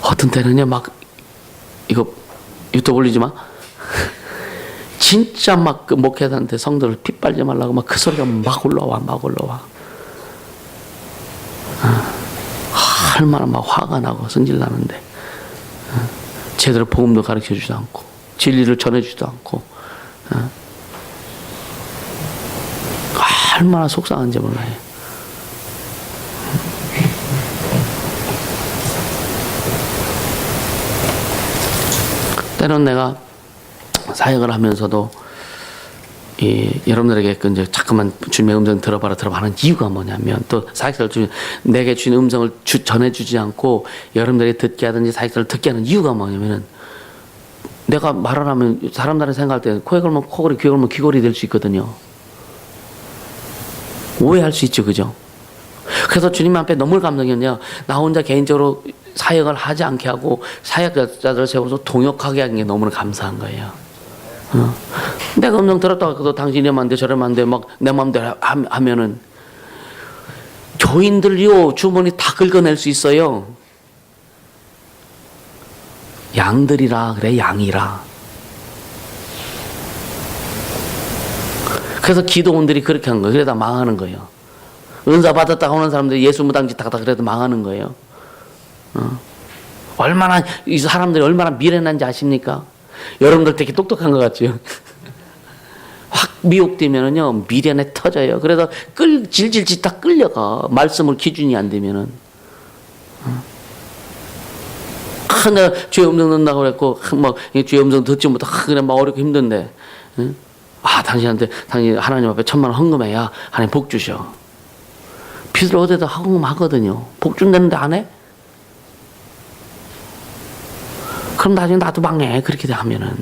어떤 때는요, 막, 이거 유튜브 올리지 마. 진짜 막 그 목회자한테 성도를 핏발지 말라고 막 그 소리가 막 올라와. 얼마나 막 화가 나고 성질 나는데. 제대로 복음도 가르쳐 주지도 않고, 진리를 전해 주지도 않고, 얼마나 속상한지 몰라요. 때론 내가 사역을 하면서도 여러분들에게 이제 자꾸만 주님의 음성 들어봐라 하는 이유가 뭐냐면, 또 사역자를 내게 주신 음성을 전해주지 않고 여러분들이 듣게 하든지 사역자를 듣게 하는 이유가 뭐냐면은, 내가 말을 하면 사람들이 생각할 때 코에 걸면 코걸이, 귀에 걸면 귀걸이 될 수 있거든요. 오해할 수 있죠, 그죠? 그래서 주님 앞에 너무 감동이었냐, 나 혼자 개인적으로 사역을 하지 않게 하고 사역자들을 세워서 동역하게 한 게 너무나 감사한 거예요. 내가 음성 들었다가 그래도 당신이 이러면 안 돼, 저러면 안 돼, 막 내 마음대로 하면은 교인들요, 주머니 다 긁어낼 수 있어요. 양들이라 그래, 양이라. 그래서 기도원들이 그렇게 한 거예요. 그러다 망하는 거예요. 은사 받았다가 오는 사람들이 예수 무당짓 하다 그래도 망하는 거예요. 얼마나 이 사람들이 얼마나 미련한지 아십니까? 여러분들 되게 똑똑한 것 같죠? 확 미혹되면은요, 미련에 터져요. 그래서 질질 짓다 끌려가. 말씀을 기준이 안 되면은. 내가 주의 음성 듣는다고 그랬고, 막, 주의 음성 듣지 못해, 그래, 막 어렵고 힘든데. 당신 하나님 앞에 1,000만 원 헌금해야 하나님 복 주셔. 빚을 어디다 헌금하거든요. 복 준다는데 안 해? 그럼 나중에 나도 망해. 그렇게 하면은.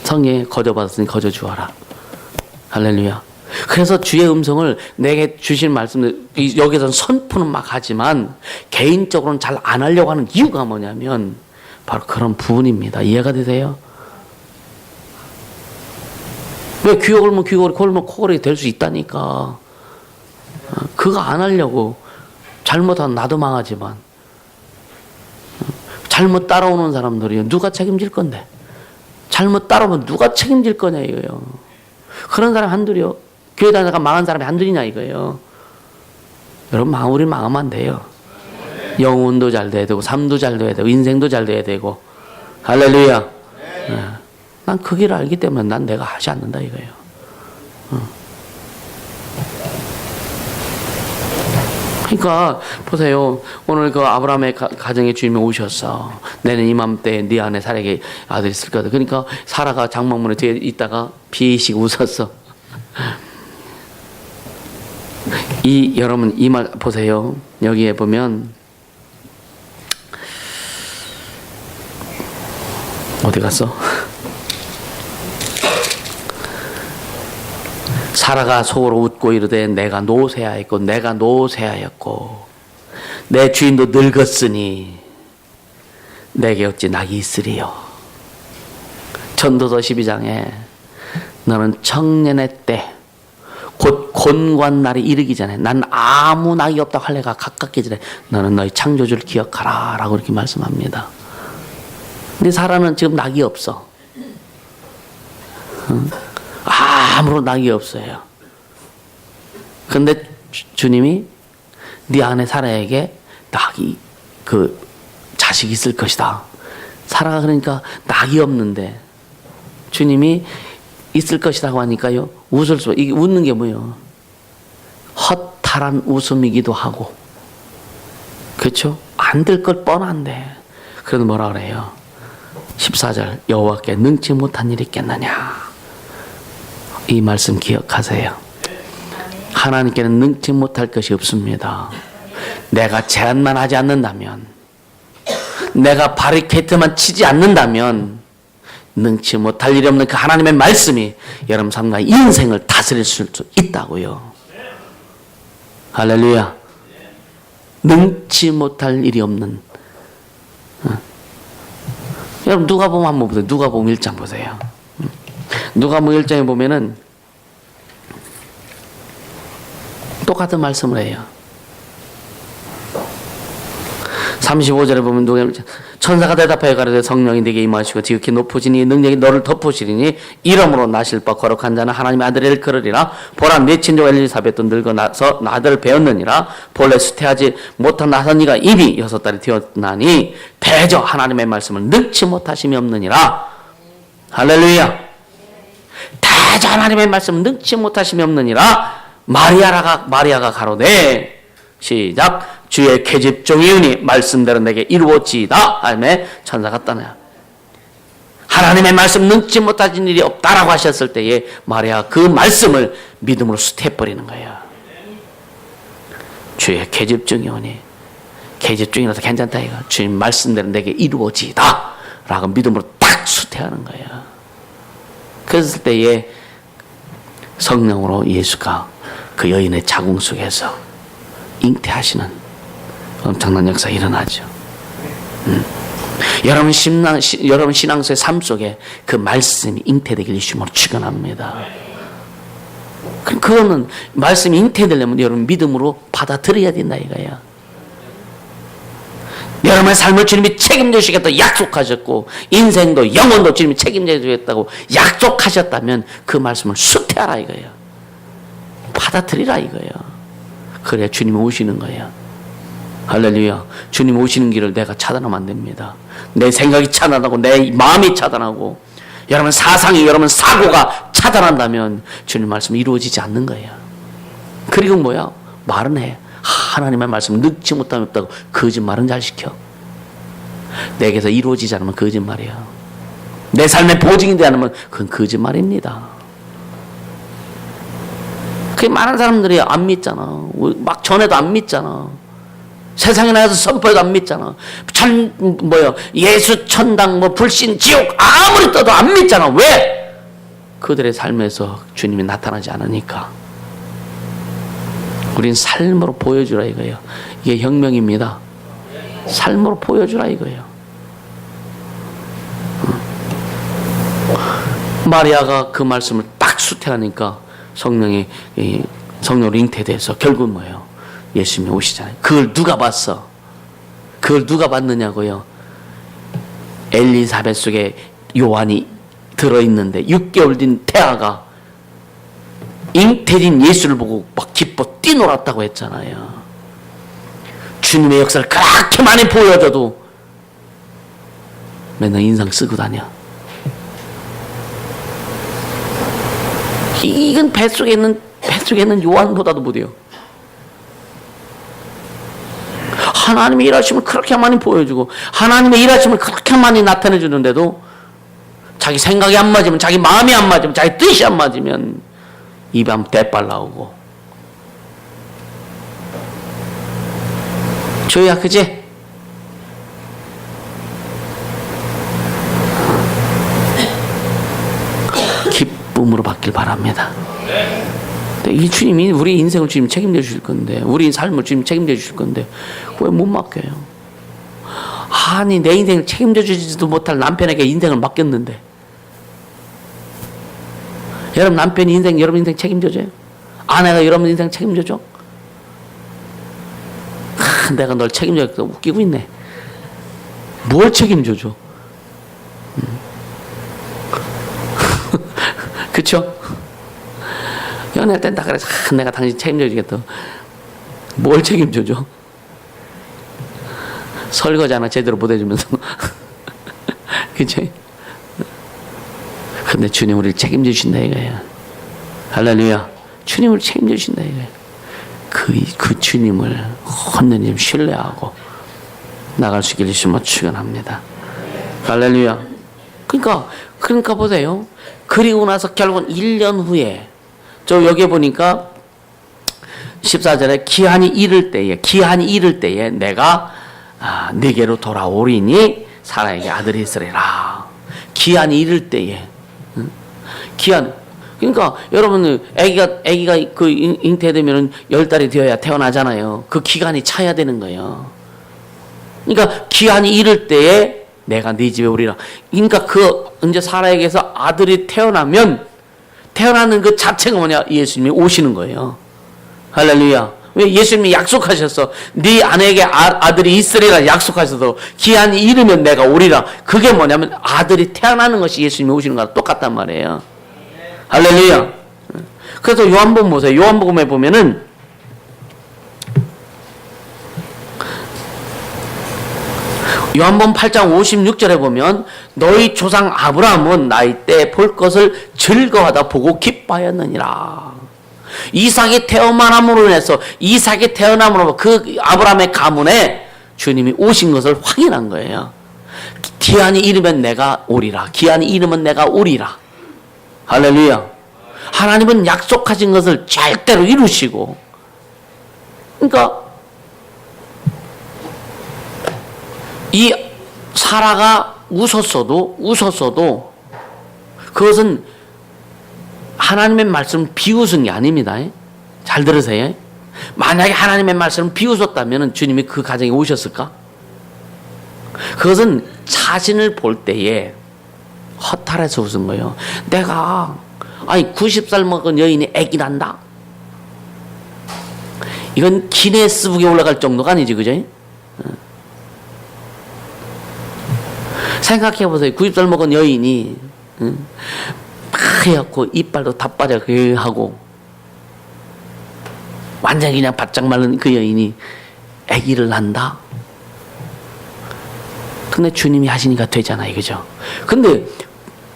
성에 거저받았으니 거저 주어라. 할렐루야. 그래서 주의 음성을 내게 주신 말씀을 여기서는 선포는 막 하지만 개인적으로는 잘 안 하려고 하는 이유가 뭐냐면 바로 그런 부분입니다. 이해가 되세요? 왜 귀에 걸면 귀걸이, 걸면 코걸이 될 수 있다니까. 그거 안 하려고. 잘못하면 나도 망하지만. 잘못 따라오는 사람들이요, 누가 책임질 건데? 잘못 따라오면 누가 책임질 거냐 이거예요. 그런 사람 한둘이요. 교회 다니다가 망한 사람이 한둘이냐 이거예요. 여러분, 우리 망하면 안 돼요. 영혼도 잘 돼야 되고, 삶도 잘 돼야 되고, 인생도 잘 돼야 되고. 할렐루야. 난 그 길을 알기 때문에 난 내가 하지 않는다 이거예요. 그러니까 보세요. 오늘 그 아브라함의 가정의 주님이 오셨어. 내년 이맘때 네 안에 사라에게 아들이 있을 거다. 그러니까 사라가 장막문에 뒤에 있다가 비식 웃었어. 여러분 이 말 보세요. 여기에 보면 어디 갔어? 사라가 속으로 웃고 이르되 내가 노쇠하였고 내 주인도 늙었으니 내게 어찌 낙이 있으리요. 전도서 12장에 너는 청년의 때 곧 곤고한 날이 이르기 전에 난 아무 낙이 없다고 할 내가 가깝기 전에 너는 너희 창조주를 기억하라 라고 이렇게 말씀합니다. 근데 사라는 지금 낙이 없어. 아무런 낙이 없어요. 근데 주님이 네 안에 사라에게 낙이 그 자식이 있을 것이다. 사라가 그러니까 낙이 없는데 주님이 있을 것이라고 하니까요. 웃을 수 이게 웃는 게 뭐예요? 허탈한 웃음이기도 하고 그렇죠? 안 될 것 뻔한데 그래도 뭐라 그래요? 14절 여호와께 능치 못한 일이 있겠느냐. 이 말씀 기억하세요. 하나님께는 능치 못할 것이 없습니다. 내가 제안만 하지 않는다면, 내가 바리케이트만 치지 않는다면 능치 못할 일이 없는 그 하나님의 말씀이 여러분 삶과 인생을 다스릴 수 있다고요. 할렐루야. 능치 못할 일이 없는. 여러분 누가복음 한번 보세요. 누가복음 1장 보세요. 누가복음 1장에 보면은 똑같은 말씀을 해요. 35절에 보면 누가 천사가 대답하여 가로되 성령이 네게 임하시고 지극히 높으시니 능력이 너를 덮으시리니 이름으로 나실 바 거룩한 자는 하나님의 아들을 일컬으리라. 보라 네 친족 엘리사벳도 늙어나서 아들을 배웠느니라. 본래 수태하지 못한 나선이가 이미 6달이 되었나니 대저 하나님의 말씀을 능치 못하심이 없느니라. 할렐루야. 대저 하나님의 말씀을 능치 못하심이 없느니라. 마리아가 가로되 시작 주의 계집종이오니 말씀대로 내게 이루어지이다. 하며 천사가 떠나요. 하나님의 말씀 능치 못하신 일이 없다라고 하셨을 때에 마리아가 그 말씀을 믿음으로 수태해버리는 거예요. 주의 계집종이오니 계집종이라서 괜찮다 이거. 주님 말씀대로 내게 이루어지이다 라고 믿음으로 딱 수태하는 거예요. 그랬을 때에 성령으로 예수가 그 여인의 자궁 속에서 잉태하시는 엄청난 역사가 일어나죠. 여러분 신앙서의 삶 속에 그 말씀이 잉태되길 주님으로 축원합니다. 그거는 말씀이 잉태되려면 여러분 믿음으로 받아들여야 된다 이거야. 여러분의 삶을 주님이 책임져 주시겠다고 약속하셨고 인생도 영혼도 주님이 책임져 주겠다고 약속하셨다면 그 말씀을 수태하라 이거예요. 받아들이라 이거예요. 그래야 주님이 오시는 거예요. 할렐루야. 주님 오시는 길을 내가 차단하면 안 됩니다. 내 생각이 차단하고 내 마음이 차단하고 여러분 사상이 여러분 사고가 차단한다면 주님 말씀이 이루어지지 않는 거예요. 그리고 뭐야? 말은 해. 하나님의 말씀 늙지 못함이 없다고 거짓말은 잘 시켜. 내게서 이루어지지 않으면 거짓말이야. 내 삶의 보증이 되지 않으면 그건 거짓말입니다. 그게 많은 사람들이 안 믿잖아. 막 전에도 안 믿잖아. 세상에 나가서 선포해도 안 믿잖아. 예수, 천당, 불신, 지옥 아무리 떠도 안 믿잖아. 왜? 그들의 삶에서 주님이 나타나지 않으니까. 우린 삶으로 보여주라 이거예요. 이게 혁명입니다. 삶으로 보여주라 이거예요. 마리아가 그 말씀을 딱 수태하니까 성령으로 잉태돼서 결국은 뭐예요? 예수님이 오시잖아요. 그걸 누가 봤어? 그걸 누가 봤느냐고요? 엘리사벳 속에 요한이 들어있는데 6개월 된 태아가 잉태된 예수를 보고 막 기뻐 뛰놀았다고 했잖아요. 주님의 역사를 그렇게 많이 보여줘도 맨날 인상 쓰고 다녀. 이건 뱃속에 있는 요한보다도 못해요. 하나님의 일하심을 그렇게 많이 보여주고 하나님의 일하심을 그렇게 많이 나타내 주는데도 자기 생각이 안 맞으면 자기 마음이 안 맞으면 자기 뜻이 안 맞으면 입에 한번 대빨 나오고 조야 그지? 기쁨으로 받길 바랍니다. 이 주님이 우리 인생을 주님 책임져 주실 건데 우리 삶을 주님 책임져 주실 건데 왜 못 맡겨요? 아니 내 인생을 책임져 주지도 못할 남편에게 인생을 맡겼는데 여러분 남편이 여러분 인생 책임져줘요? 아내가 여러분 인생 책임져줘? 내가 널 책임져서 웃기고 있네. 뭘 책임져줘? 그쵸? 연애할 땐 다 그래서 내가 당신 책임져주겠다. 뭘 책임져줘? 설거지 하나 제대로 못 해주면서. 그치? 근데 주님 우리를 책임져 주신다 이거예요. 할렐루야. 주님 우리를 책임져 주신다 이거예요. 그 주님을 온전히 신뢰하고 나갈 수 있기를 주님으로 축원합니다. 할렐루야. 그러니까 보세요. 그리고 나서 결국은 1년 후에 저 여기 보니까 14절에 기한이 이를 때에 내가 네게로 돌아오리니 사라에게 아들이 있으리라. 기한이 이를 때에. 기한. 그러니까 여러분 아기가 그 잉태되면은 10달이 되어야 태어나잖아요. 그 기간이 차야 되는 거예요. 그러니까 기한이 이를 때에 내가 네 집에 오리라. 그러니까 이제 사라에게서 아들이 태어나는 그 자체가 뭐냐? 예수님이 오시는 거예요. 할렐루야. 왜? 예수님이 약속하셨어. 네 아내에게 아들이 있으리라 약속하셔서 기한이 이르면 내가 오리라. 그게 뭐냐면 아들이 태어나는 것이 예수님이 오시는 거랑 똑같단 말이에요. 할렐루야. 그래서 요한복음 보세요. 요한복음에 보면은 요한복음 8장 56절에 보면 너희 조상 아브라함은 나이 때 볼 것을 즐거워하다 보고 기뻐하였느니라. 이삭이 태어남으로 인해서 이삭이 태어남으로 그 아브라함의 가문에 주님이 오신 것을 확인한 거예요. 기한이 이르면 내가 오리라. 기한이 이르면 내가 오리라. 할렐루야. 하나님은 약속하신 것을 절대로 이루시고, 그러니까 이 사라가 웃었어도 그것은 하나님의 말씀을 비웃은 게 아닙니다. 잘 들으세요. 만약에 하나님의 말씀을 비웃었다면 주님이 그 가정에 오셨을까? 그것은 자신을 볼 때에 허탈해서 웃은 거예요. 내가 90살 먹은 여인이 아기 난다. 이건 기네스북에 올라갈 정도가 아니지, 그죠? 생각해 보세요. 90살 먹은 여인이 하얗고 이빨도 다 빠져 하고 완전히 그냥 바짝 마른 그 여인이 아기를 낳는다. 근데 주님이 하시니까 되잖아요, 그죠? 근데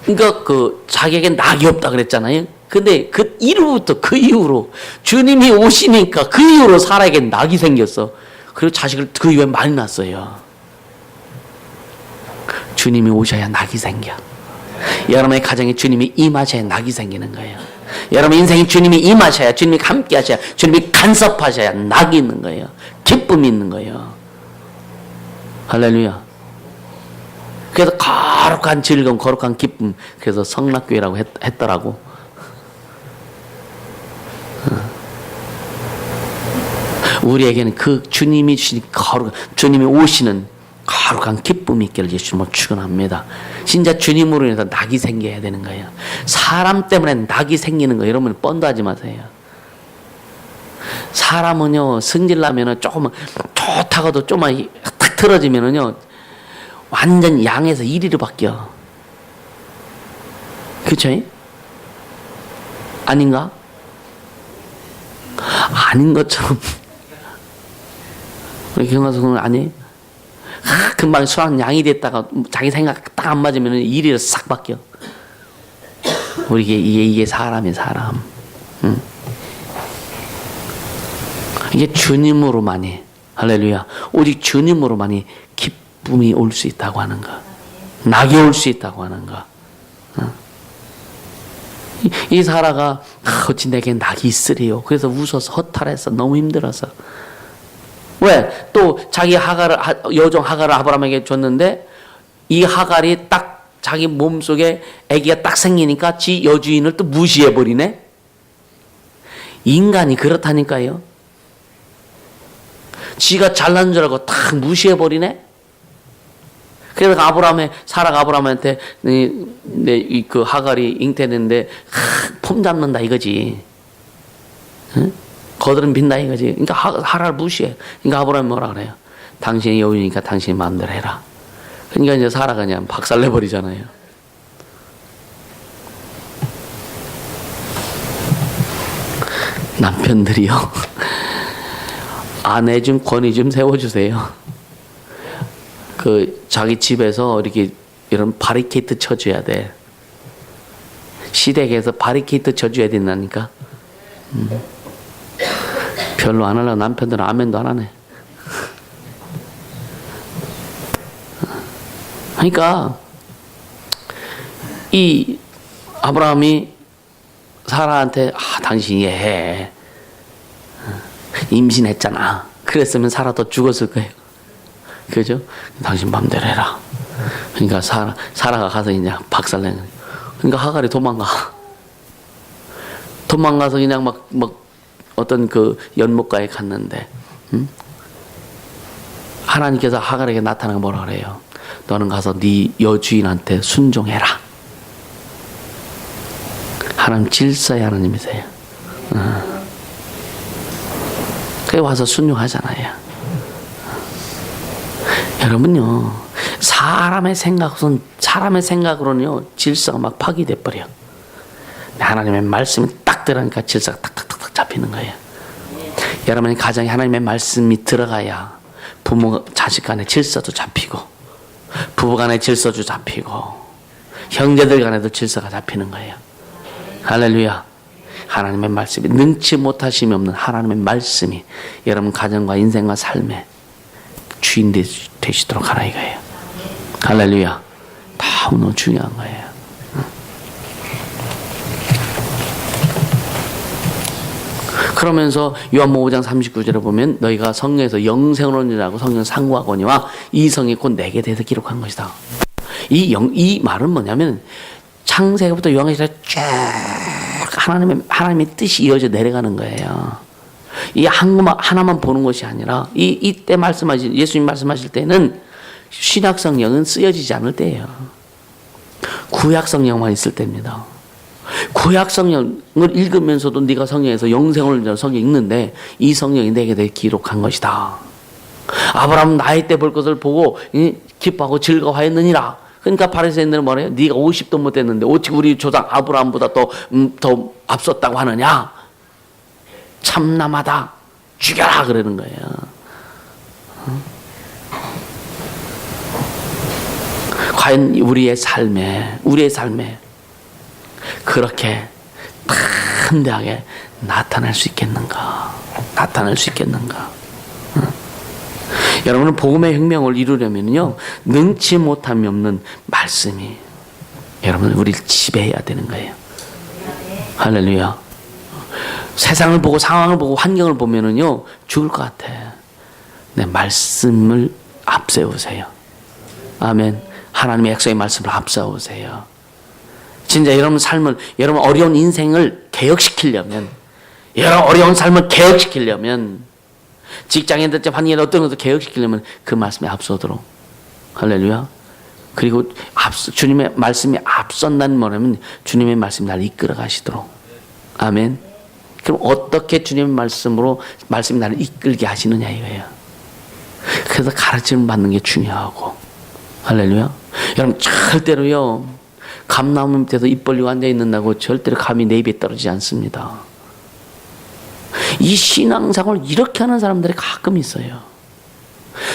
그러니까 자기에게 낙이 없다 그랬잖아요. 근데 그 이후로 주님이 오시니까 그 이후로 사라에게 낙이 생겼어. 그리고 자식을 그 이후에 많이 낳았어요. 주님이 오셔야 낙이 생겨. 여러분의 가정에 주님이 임하셔야 낙이 생기는 거예요. 여러분 인생에 주님이 임하셔야, 주님이 함께 하셔야, 주님이 간섭하셔야 낙이 있는 거예요. 기쁨이 있는 거예요. 할렐루야. 그래서 거룩한 즐거움, 거룩한 기쁨. 그래서 성락교회라고 했더라고. 우리에게는 그 주님이 주신 주님이 오시는 거룩한 기쁨이 있기를 예수님을 축원합니다. 진짜 주님으로 인해서 낙이 생겨야 되는 거예요. 사람 때문에 낙이 생기는 거 여러분 뻔도 하지 마세요. 사람은요 승질나면은 조금 좋다가도 좀만 탁 틀어지면은요 완전 양에서 이리로 바뀌어. 그쵸? 아닌가? 아닌 것처럼. 우리 경화성은 아니? 금방 수학 양이 됐다가 자기 생각 딱 안 맞으면 이리로 싹 바뀌어. 우리 이게 사람이 사람. 응? 이게 주님으로만이, 할렐루야. 오직 주님으로만이 기쁨이 올 수 있다고 하는 거. 낙이 올 수 있다고 하는 거. 응? 이 사라가 어찌 내게 낙이 있으리요. 그래서 웃어서 허탈해서 너무 힘들어서. 왜? 또 자기 여종 하갈을 아브라함에게 줬는데 이 하갈이 딱 자기 몸속에 아기가 딱 생기니까 지 여주인을 또 무시해버리네. 인간이 그렇다니까요. 지가 잘난 줄 알고 딱 무시해버리네. 그래서 사라가 아브라함한테 그 하갈이 잉태됐는데 폼 잡는다 이거지. 응? 거들은 빈다 이거지. 그러니까 하라를 무시해. 그러니까 아브라함이 뭐라 그래요? 당신이 여우니까 당신이 마음대로 해라. 그러니까 이제 사라가 그냥 박살내버리잖아요. 남편들이요. 아내 좀 권위 좀 세워주세요. 그 자기 집에서 이렇게 이런 바리케이트 쳐줘야 돼. 시댁에서 바리케이트 쳐줘야 된다니까. 별로 안 하려고 남편들은 아멘도 안 하네. 그러니까 이 아브라함이 사라한테 당신이 해. 임신했잖아. 그랬으면 사라 더 죽었을 거예요. 그죠? 당신 맘대로 해라. 그러니까 사라가 가서 그냥 박살내는 거예요. 그러니까 하갈이 도망가서 그냥 막 어떤 그 연못가에 갔는데, 하나님께서 하갈에게 나타나서 뭐라 그래요? 너는 가서 네 여주인한테 순종해라. 하나님 질서의 하나님이세요. 그래 와서 순종하잖아요. 여러분요, 사람의 생각으로는요 질서가 막 파괴돼 버려. 하나님의 말씀이 딱 들어가니까 질서가 탁탁탁탁 잡히는 거예요. 여러분의 가정에 하나님의 말씀이 들어가야 부모 자식 간의 질서도 잡히고, 부부 간의 질서도 잡히고, 형제들 간에도 질서가 잡히는 거예요. 할렐루야. 하나님의 말씀이, 능치 못하심이 없는 하나님의 말씀이 여러분 가정과 인생과 삶에 주인 되시도록 하라 이거예요. 할렐루야. 너무 중요한 거예요. 그러면서 요한복음 5장 39절에 보면 너희가 성경에서 영생을 얻으라고 성경 상고하거니와 이 성이 곧 내게 대해서 기록한 것이다. 이 말은 뭐냐면 창세기부터 요한계시까지 쭉 하나님의 뜻이 이어져 내려가는 거예요. 이 하나만 보는 것이 아니라 이때 예수님 말씀하실 때는 신약 성경은 쓰여지지 않을 때예요. 구약 성경만 있을 때입니다. 구약 성경을 읽으면서도 네가 성경에서 영생을 얻는 성경 읽는데 이 성경이 내게 대해 기록한 것이다. 아브라함은 나이 때 볼 것을 보고 기뻐하고 즐거워하였느니라. 그러니까 바리새인들은 뭐래요? 네가 50도 못 됐는데 어떻게 우리 조상 아브라함보다 더 앞섰다고 하느냐? 참남하다. 죽여라 그러는 거예요. 과연 우리의 삶에 그렇게 담대하게 나타날 수 있겠는가? 여러분은 복음의 혁명을 이루려면요, 능치 못함이 없는 말씀이 여러분 우리를 지배해야 되는 거예요. 할렐루야. 세상을 보고 상황을 보고 환경을 보면은요 죽을 것 같아. 내 말씀을 앞세우세요. 아멘. 하나님의 약속의 말씀을 앞세우세요. 진짜 여러분 삶을, 여러분 어려운 인생을 개혁시키려면, 여러분 어려운 삶을 개혁시키려면, 직장에 듣자 환경에 어떤 것도 개혁시키려면 그 말씀에 앞서도록. 할렐루야. 그리고 주님의 말씀이 앞선다는 뭐냐면 주님의 말씀이 나를 이끌어 가시도록. 아멘. 그럼 어떻게 주님의 말씀이 나를 이끌게 하시느냐 이거예요. 그래서 가르침을 받는 게 중요하고. 할렐루야. 여러분 절대로요, 감나무 밑에서 입 벌리고 앉아 있는다고 절대로 감이 내 입에 떨어지지 않습니다. 이 신앙생활을 이렇게 하는 사람들이 가끔 있어요.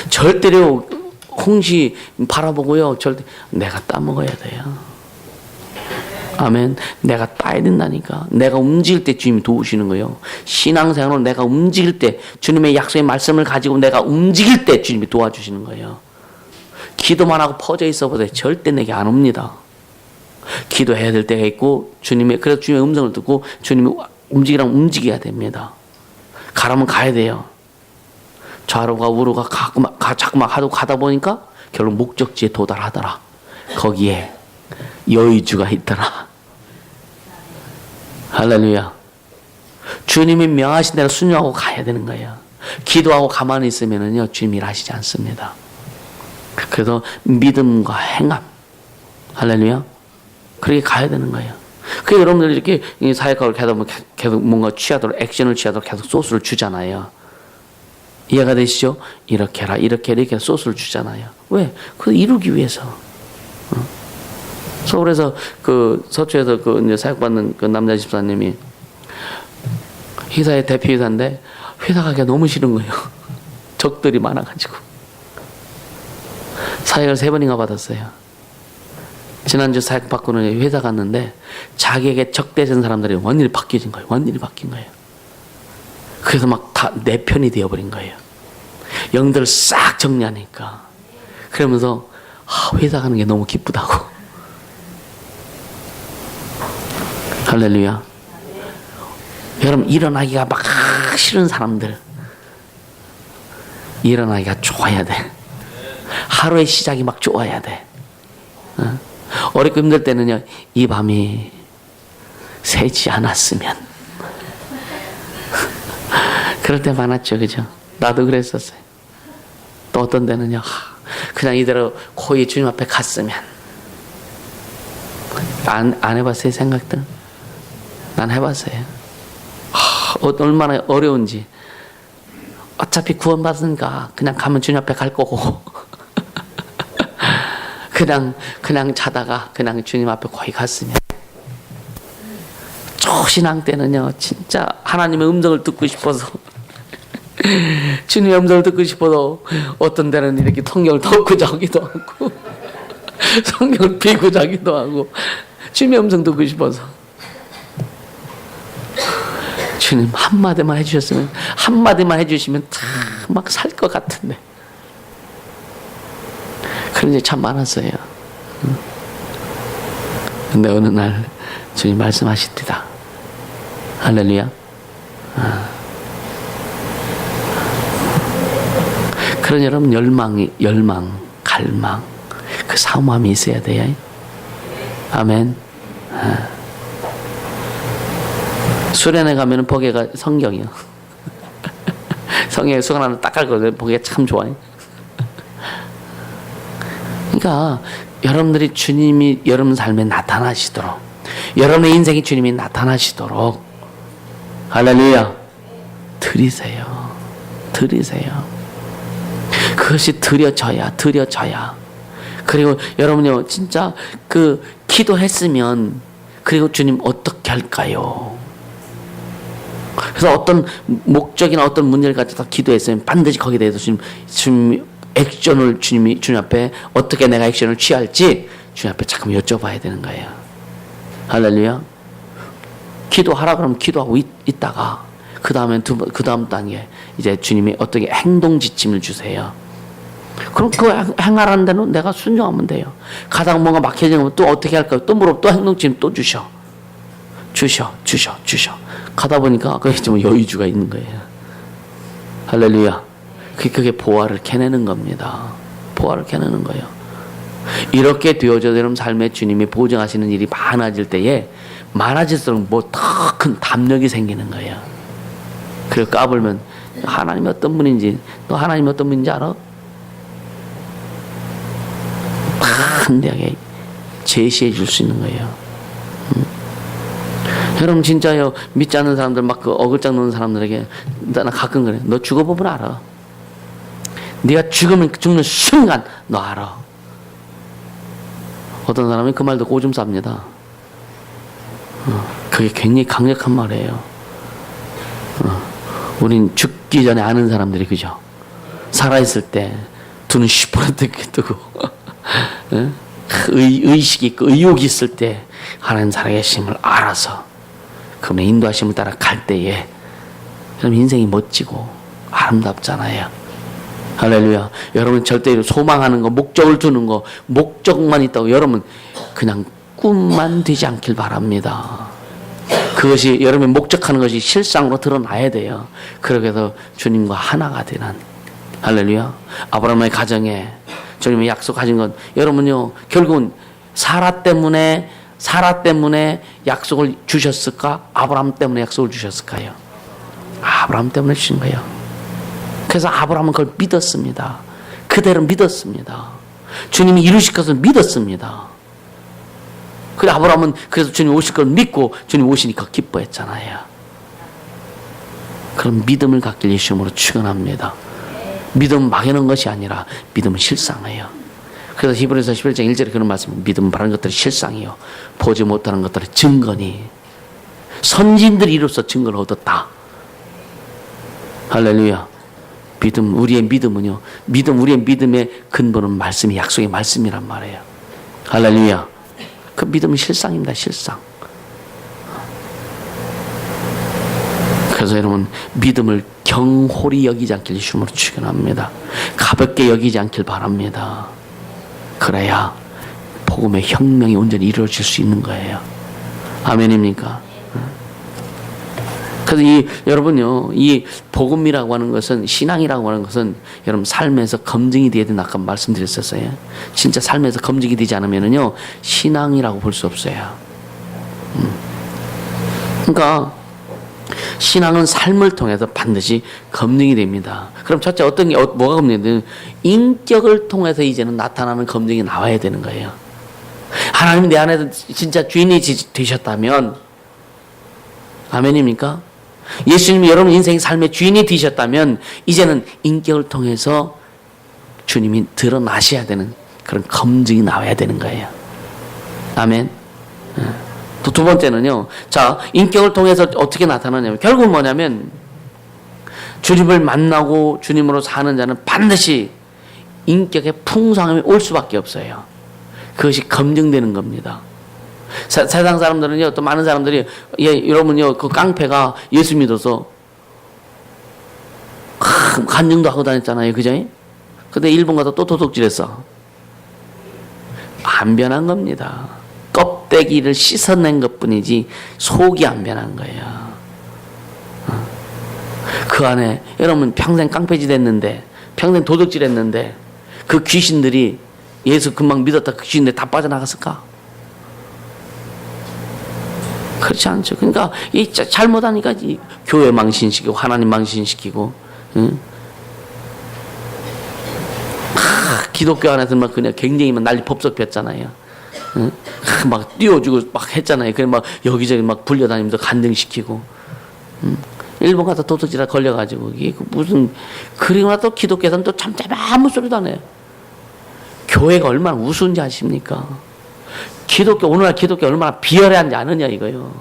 절대로 홍시 바라보고요, 절대 내가 따먹어야 돼요. 아멘. 내가 따야 된다니까. 내가 움직일 때 주님이 도우시는 거예요. 신앙생활로 내가 움직일 때, 주님의 약속의 말씀을 가지고 내가 움직일 때 주님이 도와주시는 거예요. 기도만 하고 퍼져 있어 보세요. 절대 내게 안 옵니다. 기도해야 될 때가 있고, 그래서 주님의 음성을 듣고 주님이 움직이라면 움직여야 됩니다. 가라면 가야 돼요. 좌로가 우로가 자꾸만 가다 보니까 결국 목적지에 도달하더라. 거기에 여의주가 있더라. 할렐루야. 주님이 명하신 대로 순종하고 가야 되는 거예요. 기도하고 가만히 있으면은요, 주님이 일하시지 않습니다. 그래서 믿음과 행함. 할렐루야. 그렇게 가야 되는 거예요. 그 여러분들 이렇게 사역하고 계속 뭔가 액션을 취하도록 계속 소스를 주잖아요. 이해가 되시죠? 이렇게 해라, 이렇게 소스를 주잖아요. 왜? 그걸 이루기 위해서. 서울에서 서초에서 이제 사역받는 그 남자 집사님이 회사의 대표이사인데 회사 가기가 너무 싫은 거예요. 적들이 많아가지고. 사역을 3번인가 받았어요. 지난주 사역 받고는 회사 갔는데 자기에게 적대된 사람들이 완전히 바뀌어진 거예요. 완전히 바뀐 거예요. 그래서 막 다 내 편이 되어버린 거예요. 영들을 싹 정리하니까. 그러면서 회사 가는 게 너무 기쁘다고. 할렐루야. 여러분, 일어나기가 막 싫은 사람들, 일어나기가 좋아야 돼. 하루의 시작이 막 좋아야 돼. 어렵고 힘들 때는요, 이 밤이 새지 않았으면. 그럴 때 많았죠, 그죠? 나도 그랬었어요. 또 어떤 데는요, 그냥 이대로 고이 주님 앞에 갔으면. 안 해봤어요, 생각들? 난 해봤어요. 얼마나 어려운지. 어차피 구원받으니까 그냥 가면 주님 앞에 갈 거고. 그냥 자다가 그냥 주님 앞에 거의 갔으면. 초신앙 때는요, 진짜 하나님의 음성을 듣고 싶어서, 주님의 음성을 듣고 싶어도 어떤 데는 이렇게 성경을 덮고 자기도 하고, 성경을 비고 자기도 하고, 주님의 음성 듣고 싶어서. 주님 한마디만 해주셨으면, 한마디만 해주시면 다 막 살 것 같은데. 그런 일이 참 많았어요. 근데 어느 날 주님 말씀하시더라. 할렐루야. 그런 여러분 열망, 갈망, 그 사모함이 있어야 돼요. 아멘. 수련회 가면은 보기가 성경이요. 성경에 수건 하나 딱 깔고 보기가 참 좋아요. 그러니까 여러분들이 주님이 여러분 삶에 나타나시도록, 여러분의 인생이 주님이 나타나시도록, 할렐루야, 드리세요. 그것이 드려져야. 그리고 여러분요, 진짜 그 기도했으면, 그리고 주님 어떻게 할까요? 그래서 어떤 목적이나 어떤 문제를 가지고 기도했으면 반드시 거기에 대해서 주님 액션을 주님 앞에 어떻게 내가 액션을 취할지 주님 앞에 잠깐 여쭤봐야 되는 거예요. 할렐루야. 기도하라 그러면 기도하고 있다가 그 다음 단계 이제 주님이 어떻게 행동 지침을 주세요. 그럼 그 행하라는 데는 내가 순종하면 돼요. 가다가 뭔가 막혀지면 또 어떻게 할까요? 또 물어보고 또 행동 지침 또 주셔. 가다 보니까 그게 좀 여유주가 있는 거예요. 할렐루야. 그게 보화를 캐내는 겁니다. 보화를 캐내는 거예요. 이렇게 되어져 여러분 삶에 주님이 보증하시는 일이 많아질 때에 많아질수록 뭐 더 큰 담력이 생기는 거예요. 그리고 까불면 하나님이 어떤 분인지, 너 하나님이 어떤 분인지 알아? 판대하게 제시해 줄 수 있는 거예요. 여러분 진짜요, 믿지 않는 사람들 막 그 어글짝 놓는 사람들에게 나 가끔 그래. 너 죽어보면 알아. 네가 죽는 순간 너 알아. 어떤 사람이 그 말 듣고 오줌 쌉니다. 그게 굉장히 강력한 말이에요. 우린 죽기 전에 아는 사람들이, 그죠? 살아있을 때 두 눈 시퍼렇게 뜨고 의식이 있고 의욕이 있을 때 하나님 살아계심을 알아서 그분의 인도하심을 따라 갈 때에 그럼 인생이 멋지고 아름답잖아요. 할렐루야. 여러분 절대 소망하는 거, 목적을 두는 거, 목적만 있다고 여러분 그냥 꿈만 되지 않길 바랍니다. 그것이 여러분이 목적하는 것이 실상으로 드러나야 돼요. 그렇게 해서 주님과 하나가 되는, 할렐루야. 아브라함의 가정에 주님이 약속하신 건, 여러분요 결국은 사라 때문에 약속을 주셨을까? 아브라함 때문에 약속을 주셨을까요? 아브라함 때문에 주신 거예요. 그래서 아브라함은 그걸 믿었습니다. 그대로 믿었습니다. 주님이 이루실 것을 믿었습니다. 그래 아브라함은 그래서 주님 오실 걸 믿고 주님 오시니까 기뻐했잖아요. 그럼 믿음을 갖길 예수님으로 축원합니다. 믿음은 막연한 것이 아니라 믿음은 실상이에요. 그래서 히브리서 11장 1절에 그런 말씀, 믿음은 바른 것들이 실상이요 보지 못하는 것들의 증거니. 선지인들이 이로써 증거를 얻었다. 할렐루야. 믿음, 우리의 믿음은요. 우리의 믿음의 근본은 말씀이, 약속의 말씀이란 말이에요. 할렐루야. 그 믿음은 실상입니다. 실상. 그래서 여러분, 믿음을 경홀히 여기지 않길 주님으로 축원합니다. 가볍게 여기지 않길 바랍니다. 그래야 복음의 혁명이 온전히 이루어질 수 있는 거예요. 아멘입니까? 그래서 여러분요, 이 복음이라고 하는 것은, 신앙이라고 하는 것은 여러분 삶에서 검증이 되어야 된다. 아까 말씀드렸었어요. 진짜 삶에서 검증이 되지 않으면요, 신앙이라고 볼 수 없어요. 그러니까 신앙은 삶을 통해서 반드시 검증이 됩니다. 그럼 첫째 어떤 게 뭐가 검증이 되는? 인격을 통해서 이제는 나타나는 검증이 나와야 되는 거예요. 하나님이 내 안에서 진짜 주인이 되셨다면, 아멘입니까? 예수님이 여러분 인생 삶의 주인이 되셨다면 이제는 인격을 통해서 주님이 드러나셔야 되는 그런 검증이 나와야 되는 거예요. 아멘. 또 두 번째는요. 자, 인격을 통해서 어떻게 나타나냐면 결국은 뭐냐면 주님을 만나고 주님으로 사는 자는 반드시 인격의 풍성함이 올 수밖에 없어요. 그것이 검증되는 겁니다. 세상 사람들은요, 또 많은 사람들이, 여러분요, 그 깡패가 예수 믿어서 간증도 하고 다녔잖아요. 그죠? 근데 일본 가서 또 도둑질했어. 안 변한 겁니다. 껍데기를 씻어낸 것 뿐이지 속이 안 변한 거예요. 그 안에 여러분 평생 깡패짓 했는데, 평생 도둑질 했는데 그 귀신들이 예수 금방 믿었다 그 귀신들 다 빠져나갔을까? 그렇지 않죠. 그러니까 이 잘못하니까 이 교회 망신시키고 하나님 망신시키고, 응? 기독교 안에서 막 그냥 굉장히 난리 법석 폈잖아요. 응? 막 띄워주고 막 했잖아요. 그래 막 여기저기 막 불려다니면서 간증시키고, 응? 일본 가서 도둑질에 걸려가지고 이게 무슨, 그리고 나서 또 기독교에서는 또 참 아무 소리도 안 해요. 교회가 얼마나 우스운지 아십니까? 오늘날 기독교 얼마나 비열한지 아느냐 이거요.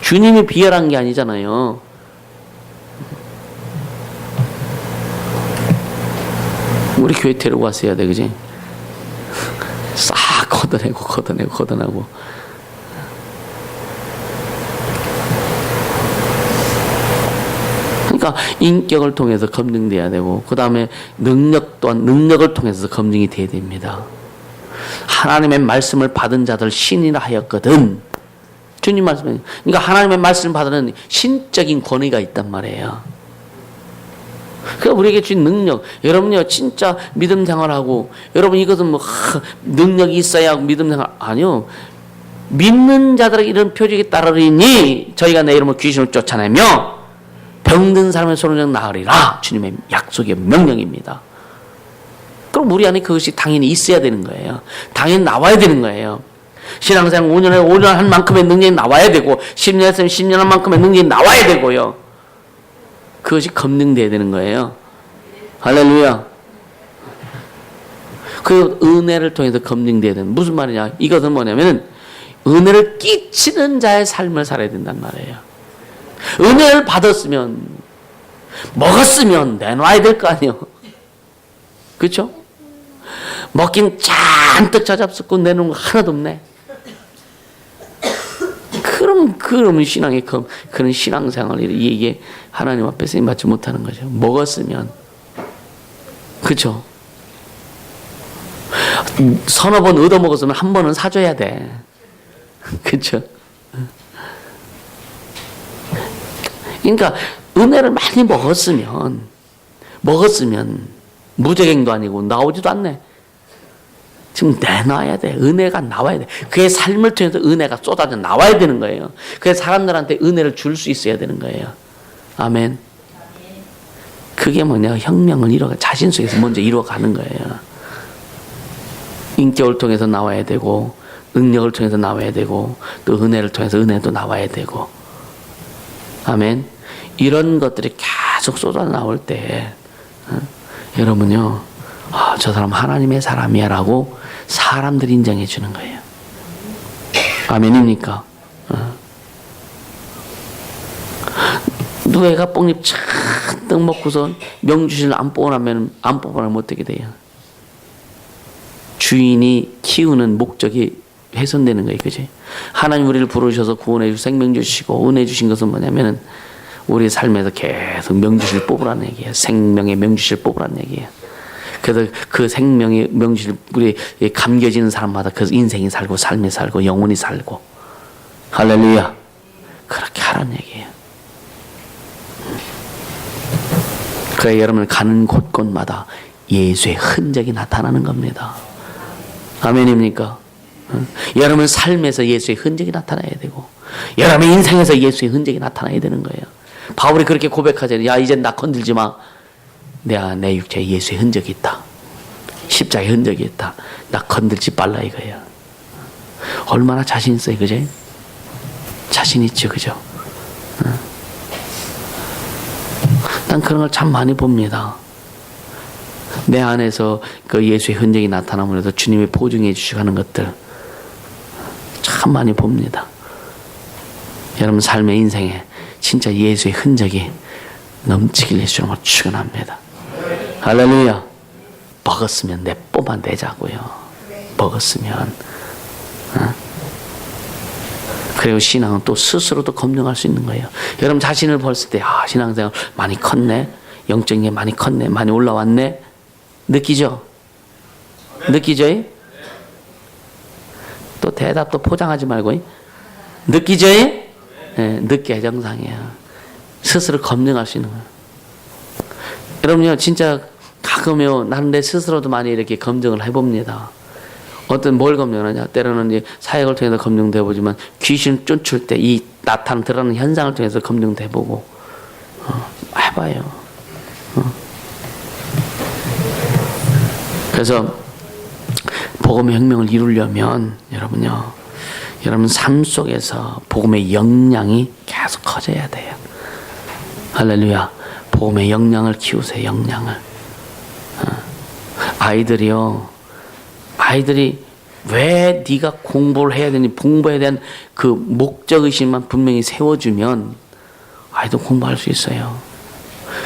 주님이 비열한 게 아니잖아요. 우리 교회 데리고 왔어야 돼, 그지? 싹 걷어내고. 그러니까 인격을 통해서 검증돼야 되고, 그 다음에 능력 또한 능력을 통해서 검증이 돼야 됩니다. 하나님의 말씀을 받은 자들 신이라 하였거든. 주님 말씀에. 그러니까 하나님의 말씀을 받는 신적인 권위가 있단 말이에요. 그러니까 우리에게 주신 능력. 여러분요, 진짜 믿음 생활하고, 여러분 이것은 뭐, 능력이 있어야 믿음 생활. 아니요. 믿는 자들에게 이런 표적이 따르리니 저희가 내 이름으로 귀신을 쫓아내며 병든 사람의 손을 나으리라. 주님의 약속의 명령입니다. 그럼 우리 안에 그것이 당연히 있어야 되는 거예요. 당연히 나와야 되는 거예요. 신앙생활 5년에 5년 한 만큼의 능력이 나와야 되고, 10년 했으면 10년 한 만큼의 능력이 나와야 되고요. 그것이 검증돼야 되는 거예요. 할렐루야. 그 은혜를 통해서 검증돼야 되는, 무슨 말이냐? 이것은 뭐냐면 은혜를 끼치는 자의 삶을 살아야 된단 말이에요. 은혜를 받았으면, 먹었으면 내놔야 될 거 아니에요. 그렇죠? 먹긴 잔뜩 찾아봤고 내놓은 거 하나도 없네. 그럼 신앙의 그런 신앙생활이 이게 하나님 앞에 쓰임 받지 못하는 거죠. 먹었으면, 그렇죠? 서너 번 얻어 먹었으면 한 번은 사줘야 돼. 그렇죠? 그러니까 은혜를 많이 먹었으면 무적행도 아니고 나오지도 않네. 지금 내놔야 돼. 은혜가 나와야 돼. 그의 삶을 통해서 은혜가 쏟아져 나와야 되는 거예요. 그래서 사람들한테 은혜를 줄 수 있어야 되는 거예요. 아멘. 그게 뭐냐? 혁명을 자신 속에서 먼저 이루어가는 거예요. 인격을 통해서 나와야 되고, 능력을 통해서 나와야 되고, 또 은혜를 통해서 은혜도 나와야 되고. 아멘. 이런 것들이 계속 쏟아 나올 때, 여러분요, 저 사람 하나님의 사람이야 라고 사람들이 인정해 주는 거예요. 아멘입니까? 누에가 뽕잎 잔뜩 먹고서 명주실을 안 뽑아내면 어떻게 돼요? 주인이 키우는 목적이 훼손되는 거예요. 그지? 하나님 우리를 부르셔서 구원해 주시고 생명 주시고 은혜 주신 것은 뭐냐면은 우리 삶에서 계속 명주실 뽑으라는 얘기예요. 생명의 명주실 뽑으라는 얘기예요. 그래서 그 생명의 명주실 우리 감겨지는 사람마다 그 인생이 살고 삶이 살고 영혼이 살고 할렐루야. 그렇게 하라는 얘기예요. 그래 여러분 가는 곳곳마다 예수의 흔적이 나타나는 겁니다. 아멘입니까? 여러분 삶에서 예수의 흔적이 나타나야 되고 여러분 인생에서 예수의 흔적이 나타나야 되는 거예요. 바울이 그렇게 고백하잖아요. 야 이제 나 건들지 마. 내 육체에 예수의 흔적이 있다. 십자가의 흔적이 있다. 나 건들지 말라 이거예요. 얼마나 자신 있어요. 그죠? 자신 있죠. 그죠? 난 그런 걸 참 많이 봅니다. 내 안에서 그 예수의 흔적이 나타나면서 주님이 보증해 주시고 하는 것들 참 많이 봅니다. 여러분 삶의 인생에 진짜 예수의 흔적이 넘치길 예수님으로 축원합니다. 할렐루야. 먹었으면 내 뽑아내자고요. 먹었으면. 그리고 신앙은 또 스스로도 검증할 수 있는 거예요. 여러분 자신을 봤을 때 신앙생활 많이 컸네. 영적인 게 많이 컸네. 많이 올라왔네. 느끼죠? 느끼죠? 또 대답도 포장하지 말고 느끼죠? 네, 느껴야 정상이에요. 스스로 검증할 수 있는 거예요. 여러분요 진짜 가끔요 나는 내 스스로도 많이 이렇게 검증을 해봅니다. 어떤 뭘 검증하냐? 때로는 이제 사역을 통해서 검증도 해보지만 귀신 쫓을 때 이 드러나는 현상을 통해서 검증도 해보고 해봐요. 그래서 복음의 혁명을 이루려면 여러분요, 여러분 삶 속에서 복음의 역량이 계속 커져야 돼요. 할렐루야. 복음의 역량을 키우세요. 역량을. 아이들이 왜 네가 공부를 해야 되니 공부에 대한 그 목적의식만 분명히 세워주면 아이도 공부할 수 있어요.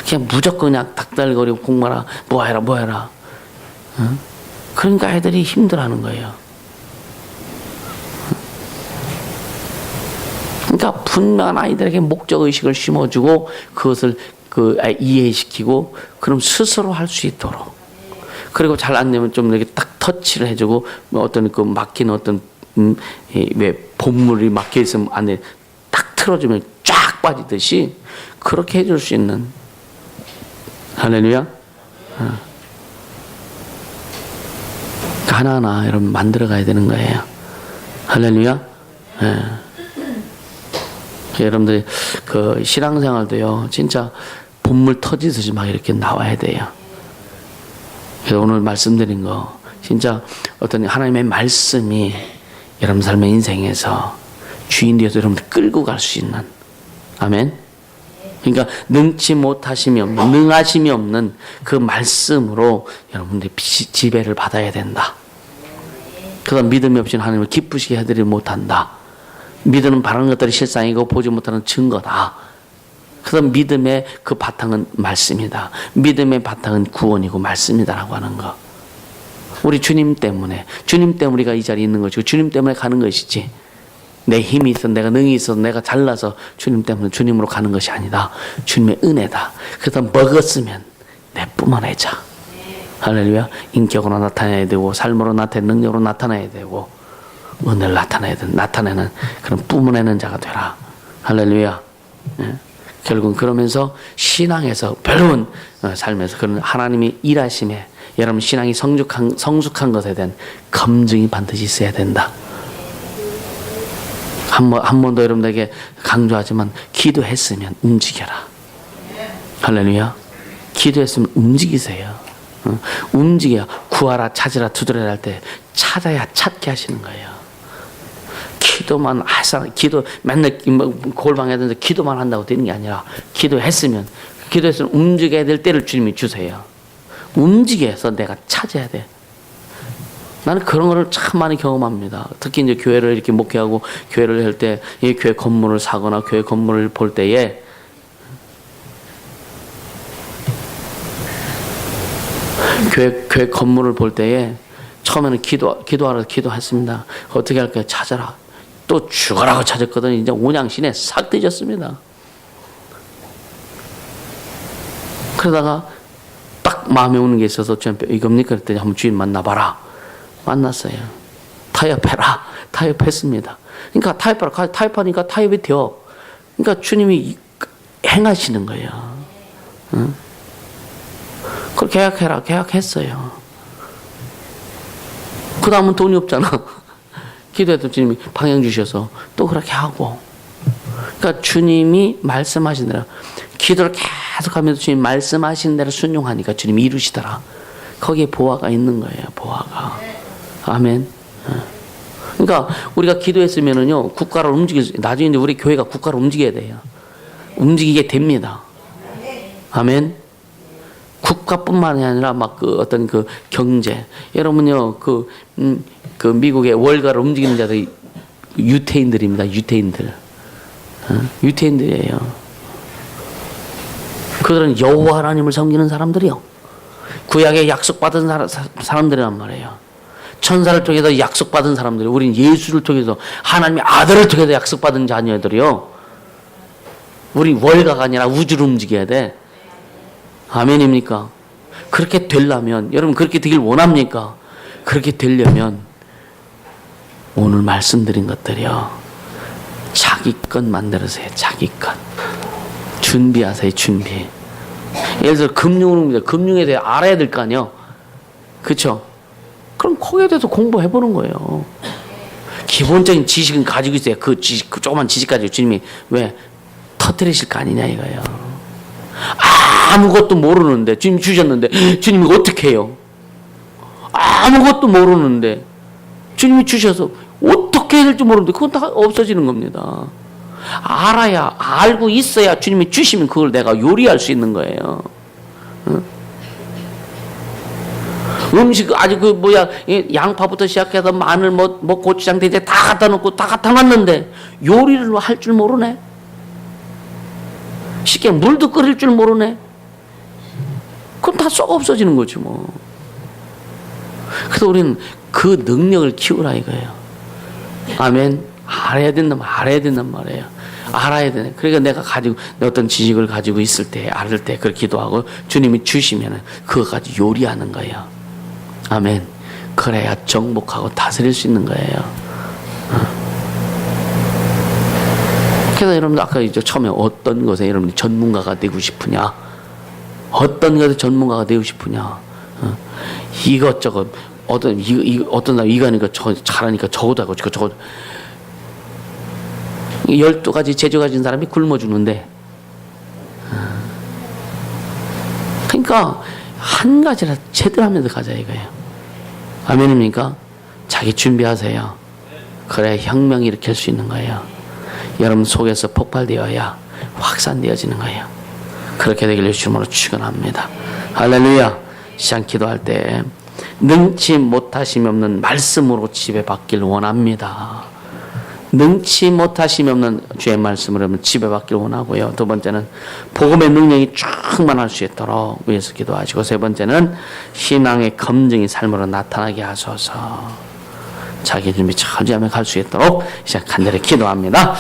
그냥 무조건 그냥 닥달거리고 공부하라 뭐 해라 그러니까 아이들이 힘들어하는 거예요. 그러니까 분명한 아이들에게 목적의식을 심어주고 그것을 이해시키고 그럼 스스로 할 수 있도록, 그리고 잘 안 되면 좀 이렇게 딱 터치를 해주고 어떤 그 막힌 어떤 왜 본물이 막혀 있으면 안에 딱 틀어주면 쫙 빠지듯이 그렇게 해줄 수 있는. 할렐루야. 하나하나 여러분 만들어 가야 되는 거예요. 할렐루야. 여러분들이 그 신앙생활도요 진짜 본물 터지듯이 막 이렇게 나와야 돼요. 그래서 오늘 말씀드린 거 진짜 어떤 하나님의 말씀이 여러분 삶의 인생에서 주인 되어서 여러분들 끌고 갈 수 있는. 아멘. 그러니까 능하심이 없는 그 말씀으로 여러분들이 지배를 받아야 된다. 그래서 믿음이 없이는 하나님을 기쁘시게 해드리지 못한다. 믿음은 바라는 것들이 실상이고 보지 못하는 증거다. 그래서 믿음의 그 바탕은 말씀이다. 믿음의 바탕은 구원이고 말씀이다라고 하는 거. 우리 주님 때문에 우리가 이 자리에 있는 것이고 주님 때문에 가는 것이지, 내 힘이 있어, 내가 능이 있어, 내가 잘나서 주님 때문에 주님으로 가는 것이 아니다. 주님의 은혜다. 그래서 먹었으면 내 뿜어내자. 할렐루야. 인격으로 나타내야 되고 삶으로 능력으로 나타내야 되고 은혜를 나타내는 그런 뿜어내는 자가 되라. 할렐루야. 결국은 그러면서 신앙에서 별로운 삶에서 그런 하나님이 일하심에 여러분 신앙이 성숙한 것에 대한 검증이 반드시 있어야 된다. 한 번 더 여러분들에게 강조하지만 기도했으면 움직여라. 할렐루야. 기도했으면 움직이세요. 움직여. 구하라 찾으라 두드려라 할 때 찾아야 찾게 하시는 거예요. 기도만 맨날 골방에 앉아서 기도만 한다고 되는 게 아니라 기도했으면 움직여야 될 때를 주님이 주세요. 움직여서 내가 찾아야 돼. 나는 그런 거를 참 많이 경험합니다. 특히 이제 교회를 이렇게 목회하고 교회를 할 때 이 교회 건물을 사거나 교회 건물을 볼 때에 교회 건물을 볼 때에 처음에는 기도하러 기도했습니다. 어떻게 할까요? 찾아라. 또 죽어라고 찾았거든요. 이제 온양신에 싹 뒤졌습니다. 그러다가 딱 마음에 오는 게 있어서 이겁니까? 그랬더니 한번 주인 만나봐라. 만났어요. 타협해라. 타협했습니다. 그러니까 타협하라. 타협하니까 타협이 돼요. 그러니까 주님이 행하시는 거예요. 응? 그걸 계약해라. 계약했어요. 그 다음은 돈이 없잖아. 기도해도 주님이 방향 주셔서 또 그렇게 하고. 그러니까 주님이 말씀하신 대로 기도를 계속하면서 주님 말씀하신 대로 순종하니까 주님이 이루시더라. 거기에 보화가 있는 거예요. 보화가. 아멘. 그러니까 우리가 기도했으면은요 국가를 나중에 이제 우리 교회가 국가를 움직여야 돼요. 움직이게 됩니다. 아멘. 국가뿐만이 아니라 막 어떤 경제. 여러분요 그 미국의 월가를 움직이는 자들이 유태인들입니다. 유태인들. 유태인들이에요. 그들은 여호와 하나님을 섬기는 사람들이요. 구약에 약속받은 사람들이란 말이에요. 천사를 통해서 약속받은 사람들이. 우린 예수를 통해서 하나님의 아들을 통해서 약속받은 자녀들이요. 우리 월가가 아니라 우주를 움직여야 돼. 아멘입니까? 그렇게 되려면 여러분 그렇게 되길 원합니까? 그렇게 되려면 오늘 말씀드린 것들이요. 자기 것 만들으세요. 자기 것. 준비하세요. 준비. 예를 들어 금융입니다. 금융에 대해 알아야 될 거 아니에요. 그렇죠? 그럼 거기에 대해서 공부해보는 거예요. 기본적인 지식은 가지고 있어요. 그 지식, 그 조그만 지식 가지고 주님이 왜 터뜨리실 거 아니냐 이거예요. 아무것도 모르는데 주님 주셨는데 주님이 어떻게 해요? 아무것도 모르는데 주님이 주셔서 어떻게 해야 될지 모르는데 그건 다 없어지는 겁니다. 알아야 알고 있어야 주님이 주시면 그걸 내가 요리할 수 있는 거예요. 응? 음식 아직 양파부터 시작해서 마늘 고추장 돼지 다 갖다 놓고 다 갖다 놨는데 요리를 할 줄 모르네. 쉽게 물도 끓일 줄 모르네. 그럼 다 썩어 없어지는 거지 뭐. 그래서 우리는 그 능력을 키우라 이거예요. 아멘. 알아야 된단 말이에요. 알아야 되네. 그러니까 내가 가지고 어떤 지식을 가지고 있을 때 알을 때 그렇게 기도하고 주님이 주시면 그거 가지고 요리하는 거예요. 아멘. 그래야 정복하고 다스릴 수 있는 거예요. 그래서 여러분들 아까 이제 처음에 어떤 것에 여러분들 전문가가 되고 싶으냐? 어떤 것에 전문가가 되고 싶으냐? 이것저것 어떤 사람 이거 하니까 저 잘하니까 저거도 하고 저거 12가지 재주 가진 사람이 굶어 죽는데 그러니까 한 가지라 제대로 하면서 가자 이거예요. 아멘입니까? 자기 준비하세요. 그래야 혁명이 일으킬 수 있는 거예요. 여러분 속에서 폭발되어야 확산되어지는 거예요. 그렇게 되길 주님으로 축원합니다. 할렐루야. 시장 기도할 때 능치 못하심이 없는 말씀으로 지배받길 원합니다. 능치 못하심이 없는 주의 말씀으로 지배받길 원하고요. 두 번째는 복음의 능력이 충만할 수 있도록 위해서 기도하시고, 세 번째는 신앙의 검증이 삶으로 나타나게 하소서. 자기 준비 철저하게 갈 수 있도록 시작 간절히 기도합니다.